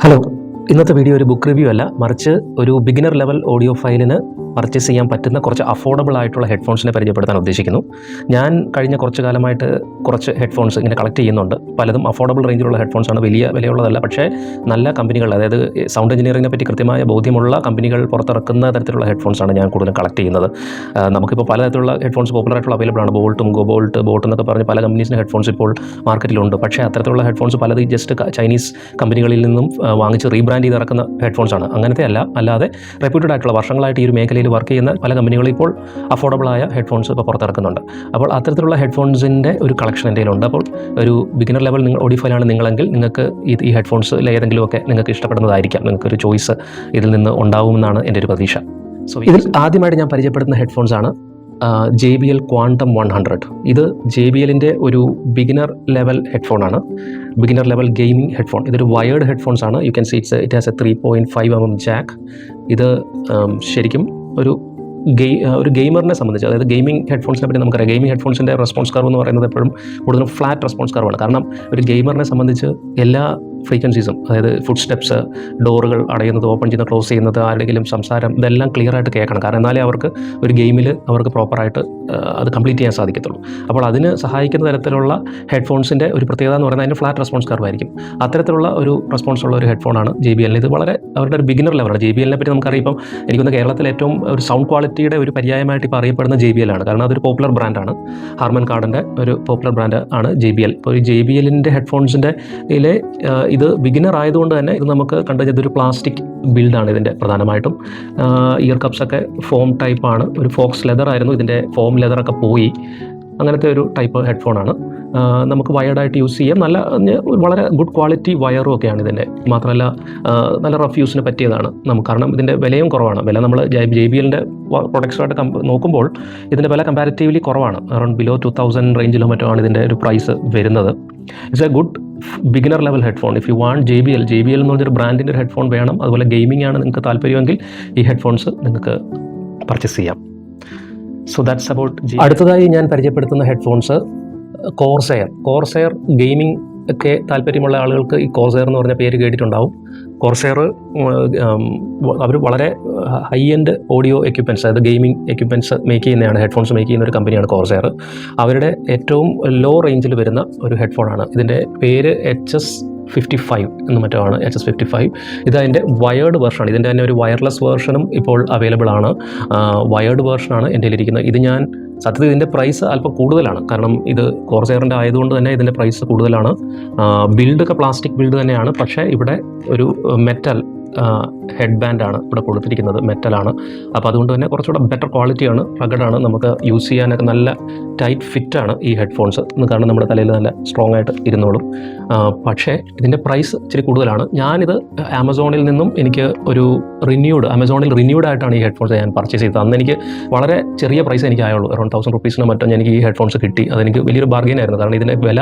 Hello, ഇന്നത്തെ video ഒരു book review അല്ല, മറിച്ച് ഒരു ബിഗിനർ ലെവൽ ഓഡിയോ ഫയലിന് പർച്ചേസ് ചെയ്യാൻ പറ്റുന്ന കുറച്ച് അഫോർഡബിൾ ആയിട്ടുള്ള ഹെഡ്ഫോൺസിനെ പരിചയപ്പെടുത്താൻ ഉദ്ദേശിക്കുന്നു. ഞാൻ കഴിഞ്ഞ കുറച്ച് കാലമായിട്ട് കുറച്ച് ഹെഡ്ഫോൺസ് ഇങ്ങനെ കളക്ട് ചെയ്യുന്നുണ്ട്. പലതും അഫോർഡബിൾ റേഞ്ചിലുള്ള ഹെഡ്ഫോൺസാണ്, വലിയ വിലയുള്ളതല്ല. പക്ഷേ നല്ല കമ്പനികൾ, അതായത് സൗണ്ട് എഞ്ചിനീയറിങ്ങിനെ പറ്റി കൃത്യമായ ബോധ്യമുള്ള കമ്പനികൾ പുറത്തിറക്കുന്ന തരത്തിലുള്ള ഹെഡ്ഫോൺസാണ് ഞാൻ കൂടുതലും കളക്ട് ചെയ്യുന്നത്. നമുക്കിപ്പോൾ പലതരത്തിലുള്ള ഹെഡ്ഫോൺസ് പോപ്പുലറായിട്ടുള്ള അവൈലബിൾ ആണ്. ബോൾട്ടും ബോട്ട് എന്നൊക്കെ പറഞ്ഞ് പല കമ്പനീസിൻ്റെ ഹെഡ്ഫോൺസ് ഇപ്പോൾ മാർക്കറ്റിലുണ്ട്. പക്ഷേ അത്തരത്തിലുള്ള ഹെഡ്ഫോൺസ് പലത് ജസ്റ്റ് ചൈനീസ് കമ്പനികളിൽ നിന്നും വാങ്ങിച്ച് റീബ്രാൻഡ് ചെയ്ത് ഇറക്കുന്ന ഹെഡ്ഫോൺസാണ്. അങ്ങനത്തെ അല്ലാതെ റെപ്യൂട്ടഡ് ആയിട്ടുള്ള വർഷങ്ങളായിട്ട് ഈ ഒരു മേഖലയിൽ വർക്ക് ചെയ്യുന്ന പല കമ്പനികളും ഇപ്പോൾ അഫോർഡബിളായ ഹെഡ്ഫോൺസ് ഇപ്പോൾ പുറത്തിറക്കുന്നുണ്ട്. അപ്പോൾ അത്തരത്തിലുള്ള ഹെഡ്ഫോൺസിൻ്റെ ഒരു കളക്ഷൻ എൻ്റെ കയ്യിലുണ്ട്. അപ്പോൾ ഒരു ബിഗിനർ ലെവൽ ഓഡിയോ ഫയലാണ് നിങ്ങളെങ്കിൽ നിങ്ങൾക്ക് ഈ ഹെഡ്ഫോൺസിൽ ഏതെങ്കിലുമൊക്കെ നിങ്ങൾക്ക് ഇഷ്ടപ്പെടുന്നതായിരിക്കാം. നിങ്ങൾക്കൊരു ചോയ്സ് ഇതിൽ നിന്ന് ഉണ്ടാവുമെന്നാണ് എൻ്റെ ഒരു പ്രതീക്ഷ. സോ ഇതിൽ ആദ്യമായിട്ട് ഞാൻ പരിചയപ്പെടുന്ന ഹെഡ്ഫോൺസാണ് JBL Quantum 100. ഇത് JBLൻ്റെ ഒരു ബിഗിനർ ലെവൽ ഹെഡ്ഫോണാണ്, ബിഗിനർ ലെവൽ ഗെയിമിംഗ് ഹെഡ്ഫോൺ. ഇതൊരു വയേർഡ് ഹെഡ്ഫോൺസ് ആണ്. You can see it has a 3.5mm jack. ഇത് ശരിക്കും ഒരു ഗെയിമറിനെ സംബന്ധിച്ച്, അതായത് ഗെയിമിംഗ് ഹെഡ്ഫോൺസിനെ പറ്റി നമുക്കറിയാം. ഗെയിമിംഗ് ഹെഡ്ഫോൺസിൻ്റെ റെസ്പോൺസ് കർവ് എന്ന് പറയുന്നത് എപ്പോഴും കൂടുതലും ഫ്ലാറ്റ് റെസ്പോൺസ് കർവാണ്. കാരണം ഒരു ഗെയിമറിനെ സംബന്ധിച്ച് എല്ലാ ഫ്രീക്വൻസീസും, അതായത് ഫുഡ് സ്റ്റെപ്സ്, ഡോറുകൾ അടയുന്നത്, ഓപ്പൺ ചെയ്യുന്നത്, ക്ലോസ് ചെയ്യുന്നത്, ആരുടെങ്കിലും സംസാരം, ഇതെല്ലാം ക്ലിയർ ആയിട്ട് കേൾക്കണം. കാരണം എന്നാലേ അവർക്ക് ഒരു ഗെയിമിൽ അവർക്ക് പ്രോപ്പറായിട്ട് അത് കംപ്ലീറ്റ് ചെയ്യാൻ സാധിക്കത്തുള്ളൂ. അപ്പോൾ അതിന് സഹായിക്കുന്ന തരത്തിലുള്ള ഹെഡ്ഫോൺസിൻ്റെ ഒരു പ്രത്യേകത എന്ന് പറയുന്നത് അതിൻ്റെ ഫ്ലാറ്റ് റെസ്പോൺസ് കർവ് ആയിരിക്കും. അത്തരത്തിലുള്ള ഒരു റെസ്പോൺസ് ഉള്ള ഒരു ഹെഡ്ഫോണാണ് JBL. ഇത് വളരെ അവരുടെ ഒരു ബിഗിനർ ലെവലാണ്. JBLനെ പറ്റി നമുക്കറിയാം, ഇപ്പം എനിക്കൊന്ന് കേരളത്തിൽ ഏറ്റവും ഒരു സൗണ്ട് ക്വാളിറ്റിയുടെ ഒരു പര്യായമായിട്ട് ഇപ്പോൾ അറിയപ്പെടുന്ന JBL ആണ്. കാരണം അതൊരു പോപ്പുലർ ബ്രാൻഡാണ്. ഹാർമൻ കാർഡിൻ്റെ ഒരു പോപ്പുലർ ബ്രാൻഡ് ആണ് JBL. ഇപ്പോൾ ഈ JBLൻ്റെ ഹെഡ്ഫോൺസിൻ്റെ ഇത് ബിഗിനർ ആയതുകൊണ്ട് തന്നെ ഇത് നമുക്ക് കണ്ടുകഴിഞ്ഞാൽ ഇതൊരു പ്ലാസ്റ്റിക് ബിൽഡാണ് ഇതിൻ്റെ പ്രധാനമായിട്ടും. ഇയർ കപ്സൊക്കെ ഫോം ടൈപ്പാണ്. ഒരു ഫോക്സ് ലെതർ ആയിരുന്നു, ഇതിൻ്റെ ഫോം ലെതറൊക്കെ പോയി. അങ്ങനത്തെ ഒരു ടൈപ്പ് ഹെഡ്ഫോണാണ്. നമുക്ക് വയർഡായിട്ട് യൂസ് ചെയ്യാം. വളരെ ഗുഡ് ക്വാളിറ്റി വയറും ഒക്കെയാണ് ഇതിൻ്റെ. മാത്രമല്ല നല്ല റഫ് യൂസിന് പറ്റിയതാണ് നമുക്ക്. കാരണം ഇതിൻ്റെ വിലയും കുറവാണ്. വില നമ്മൾ JBLൻ്റെ പ്രൊഡക്ട്സുമായിട്ട് നോക്കുമ്പോൾ ഇതിൻ്റെ വില കമ്പാരിറ്റീവ്ലി കുറവാണ്. അറൗണ്ട് ബിലോ 2000 റേഞ്ചിലോ മറ്റോ ആണ് ഇതിൻ്റെ ഒരു പ്രൈസ് വരുന്നത്. It's A good beginner level headphone. If you want JBL എന്ന് പറഞ്ഞൊരു ബ്രാൻഡിൻ്റെ ഒരു ഹെഡ്ഫോൺ വേണം, അതുപോലെ ഗെയിമിംഗ് ആണ് നിങ്ങൾക്ക് താല്പര്യമെങ്കിൽ ഈ ഹെഡ്ഫോൺസ് നിങ്ങൾക്ക് പർച്ചേസ് ചെയ്യാം. So that's about. അടുത്തതായി ഞാൻ പരിചയപ്പെടുത്തുന്ന ഹെഡ്ഫോൺസ് കോർസെയർ ഗെയിമിംഗ് ഒക്കെ താല്പര്യമുള്ള ആളുകൾക്ക് ഈ കോർസെയർ എന്ന് പറഞ്ഞ പേര് കേട്ടിട്ടുണ്ടാവും. കോർസെയർ അവർ വളരെ ഹൈ എൻഡ് ഓഡിയോ എക്യുപ്മെൻറ്റ്സ്, അതായത് ഗെയിമിംഗ് എക്യുപ്മെൻറ്റ്സ് മേക്ക് ചെയ്യുന്നതാണ്, ഹെഡ്ഫോൺസ് മേക്ക് ചെയ്യുന്ന ഒരു കമ്പനിയാണ് കോർസെയർ. അവരുടെ ഏറ്റവും ലോ റേഞ്ചിൽ വരുന്ന ഒരു ഹെഡ്ഫോണാണ്. ഇതിൻ്റെ പേര് HS55 എന്ന് മറ്റോ ആണ്. HS55 ഇത് അതിൻ്റെ വയേർഡ് വേർഷനാണ്. ഇതിൻ്റെ തന്നെ ഒരു വയർലെസ് വേർഷനും ഇപ്പോൾ അവൈലബിൾ ആണ്. വയേർഡ് വേർഷനാണ് എൻ്റെ കയ്യിലിരിക്കുന്നത്. ഇത് ഞാൻ സത്യത്തിൽ ഇതിൻ്റെ പ്രൈസ് അല്പം കൂടുതലാണ്. കാരണം ഇത് കോർസെയറിൻ്റെ ആയതുകൊണ്ട് തന്നെ ഇതിൻ്റെ പ്രൈസ് കൂടുതലാണ്. ബിൽഡൊക്കെ പ്ലാസ്റ്റിക് ബിൽഡ് തന്നെയാണ്. പക്ഷേ ഇവിടെ ഒരു മെറ്റൽ ഹെഡ് ബാൻഡാണ് ഇവിടെ കൊടുത്തിരിക്കുന്നത്, മെറ്റലാണ്. അപ്പോൾ അതുകൊണ്ട് തന്നെ കുറച്ചുകൂടെ ബെറ്റർ ക്വാളിറ്റിയാണ്, റഗഡാണ്. നമുക്ക് യൂസ് ചെയ്യാനൊക്കെ നല്ല ടൈറ്റ് ഫിറ്റാണ് ഈ ഹെഡ്ഫോൺസ്. കാരണം നമ്മുടെ തലയിൽ നല്ല സ്ട്രോങ് ആയിട്ട് ഇരുന്നോളും. പക്ഷേ ഇതിൻ്റെ പ്രൈസ് ഇച്ചിരി കൂടുതലാണ്. ഞാനിത് ആമസോണിൽ നിന്നും എനിക്ക് ഒരു ആമസോണിൽ റിന്യൂഡ് ആയിട്ടാണ് ഈ ഹെഡ്ഫോൺസ് ഞാൻ പർച്ചേസ് ചെയ്തത്. അന്ന് എനിക്ക് വളരെ ചെറിയ പ്രൈസ് എനിക്ക് ആയുള്ളൂ. അറൗണ്ട് 1000 റുപ്പീസിനോ മറ്റോ എനിക്ക് ഈ ഹെഡ്ഫോൺസ് കിട്ടി. അതെനിക്ക് വലിയൊരു ബാർഗെയിൻ ആയിരുന്നു. കാരണം ഇതിൻ്റെ വില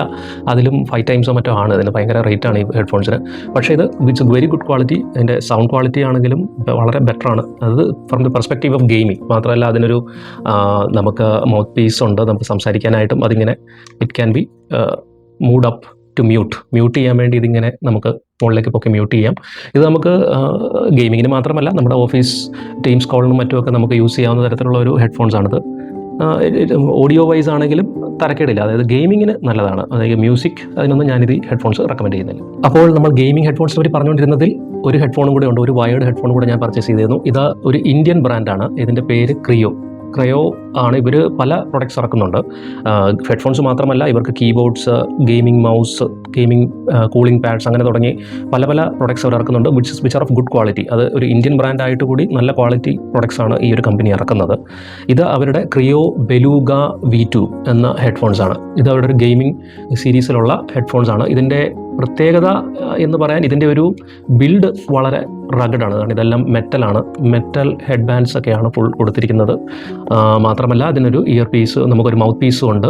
അതിലും 5 ടൈംസോ മറ്റോ ആണ്. ഇതിന് ഭയങ്കര റേറ്റാണ് ഈ ഹെഡ്ഫോൺസിന്. പക്ഷേ ഇത് വിറ്റ്സ് വെരി ഗുഡ് ക്വാളിറ്റി. അതിൻ്റെ സൗണ്ട് ക്വാളിറ്റി ആണെങ്കിലും വളരെ ബെറ്ററാണ്. അത് from the perspective of gaming. മാത്രമല്ല അതിനൊരു നമുക്ക് മൗത്ത് പീസ് ഉണ്ട്, നമുക്ക് സംസാരിക്കാനായിട്ടും. അതിങ്ങനെ it can be moved up to mute ചെയ്യാൻ വേണ്ടി ഇതിങ്ങനെ നമുക്ക് ഫോണിലേക്ക് പൊക്കെ മ്യൂട്ട് ചെയ്യാം. ഇത് നമുക്ക് ഗെയിമിങ്ങിന് മാത്രമല്ല നമ്മുടെ ഓഫീസ് ടീംസ് കോളിനും മറ്റുമൊക്കെ നമുക്ക് യൂസ് ചെയ്യാവുന്ന തരത്തിലുള്ള ഒരു ഹെഡ്ഫോൺസാണിത്. ഓഡിയോ വൈസ് ആണെങ്കിലും തരക്കേടില്ല. അതായത് ഗെയിമിങ്ങിന് നല്ലതാണ്. അതായത് മ്യൂസിക്, അതിനൊന്നും ഞാനിത് ഹെഡ്ഫോൺസ് റെക്കമെൻഡ് ചെയ്യുന്നില്ല. അപ്പോൾ നമ്മൾ ഗെയിമിംഗ് ഹെഡ്ഫോൺസിനെ പറ്റി പറഞ്ഞുകൊണ്ടിരുന്നതിൽ ഒരു ഹെഡ്ഫോണും കൂടെ ഉണ്ട്, ഒരു വയേർഡ് ഹെഡ്ഫോൺ കൂടെ ഞാൻ പർച്ചേസ് ചെയ്തിരുന്നു. ഇത് ഒരു ഇന്ത്യൻ ബ്രാൻഡാണ്. ഇതിൻ്റെ പേര് ക്രയോ ആണ്. ഇവർ പല പ്രൊഡക്ട്സ് ഇറക്കുന്നുണ്ട്. ഹെഡ്ഫോൺസ് മാത്രമല്ല, ഇവർക്ക് keyboards, gaming mouse, gaming cooling pads, അങ്ങനെ തുടങ്ങി പല പ്രൊഡക്ട്സ് അവർ ഇറക്കുന്നുണ്ട്. Which are of good quality. അത് ഒരു ഇന്ത്യൻ ബ്രാൻഡായിട്ട് കൂടി നല്ല ക്വാളിറ്റി പ്രൊഡക്ട്സ് ആണ് ഈ ഒരു കമ്പനി ഇറക്കുന്നത്. ഇത് അവരുടെ ക്രിയോ ബെലൂഗ V2 എന്ന ഹെഡ്ഫോൺസ് ആണ്. ഇത് അവരുടെ ഒരു ഗെയിമിംഗ് സീരീസിലുള്ള ഹെഡ്ഫോൺസ് ആണ്. ഇതിൻ്റെ പ്രത്യേകത എന്ന് പറയാൻ ഇതിൻ്റെ ഒരു ബിൽഡ് വളരെ റഗഡാണ്. കാരണം ഇതെല്ലാം മെറ്റൽ ഹെഡ് ബാൻഡ്സ് ഒക്കെയാണ് ഫുൾ കൊടുത്തിരിക്കുന്നത്. മാത്രമല്ല അതിനൊരു ഇയർ പീസ്, നമുക്കൊരു മൗത്ത് പീസും ഉണ്ട്.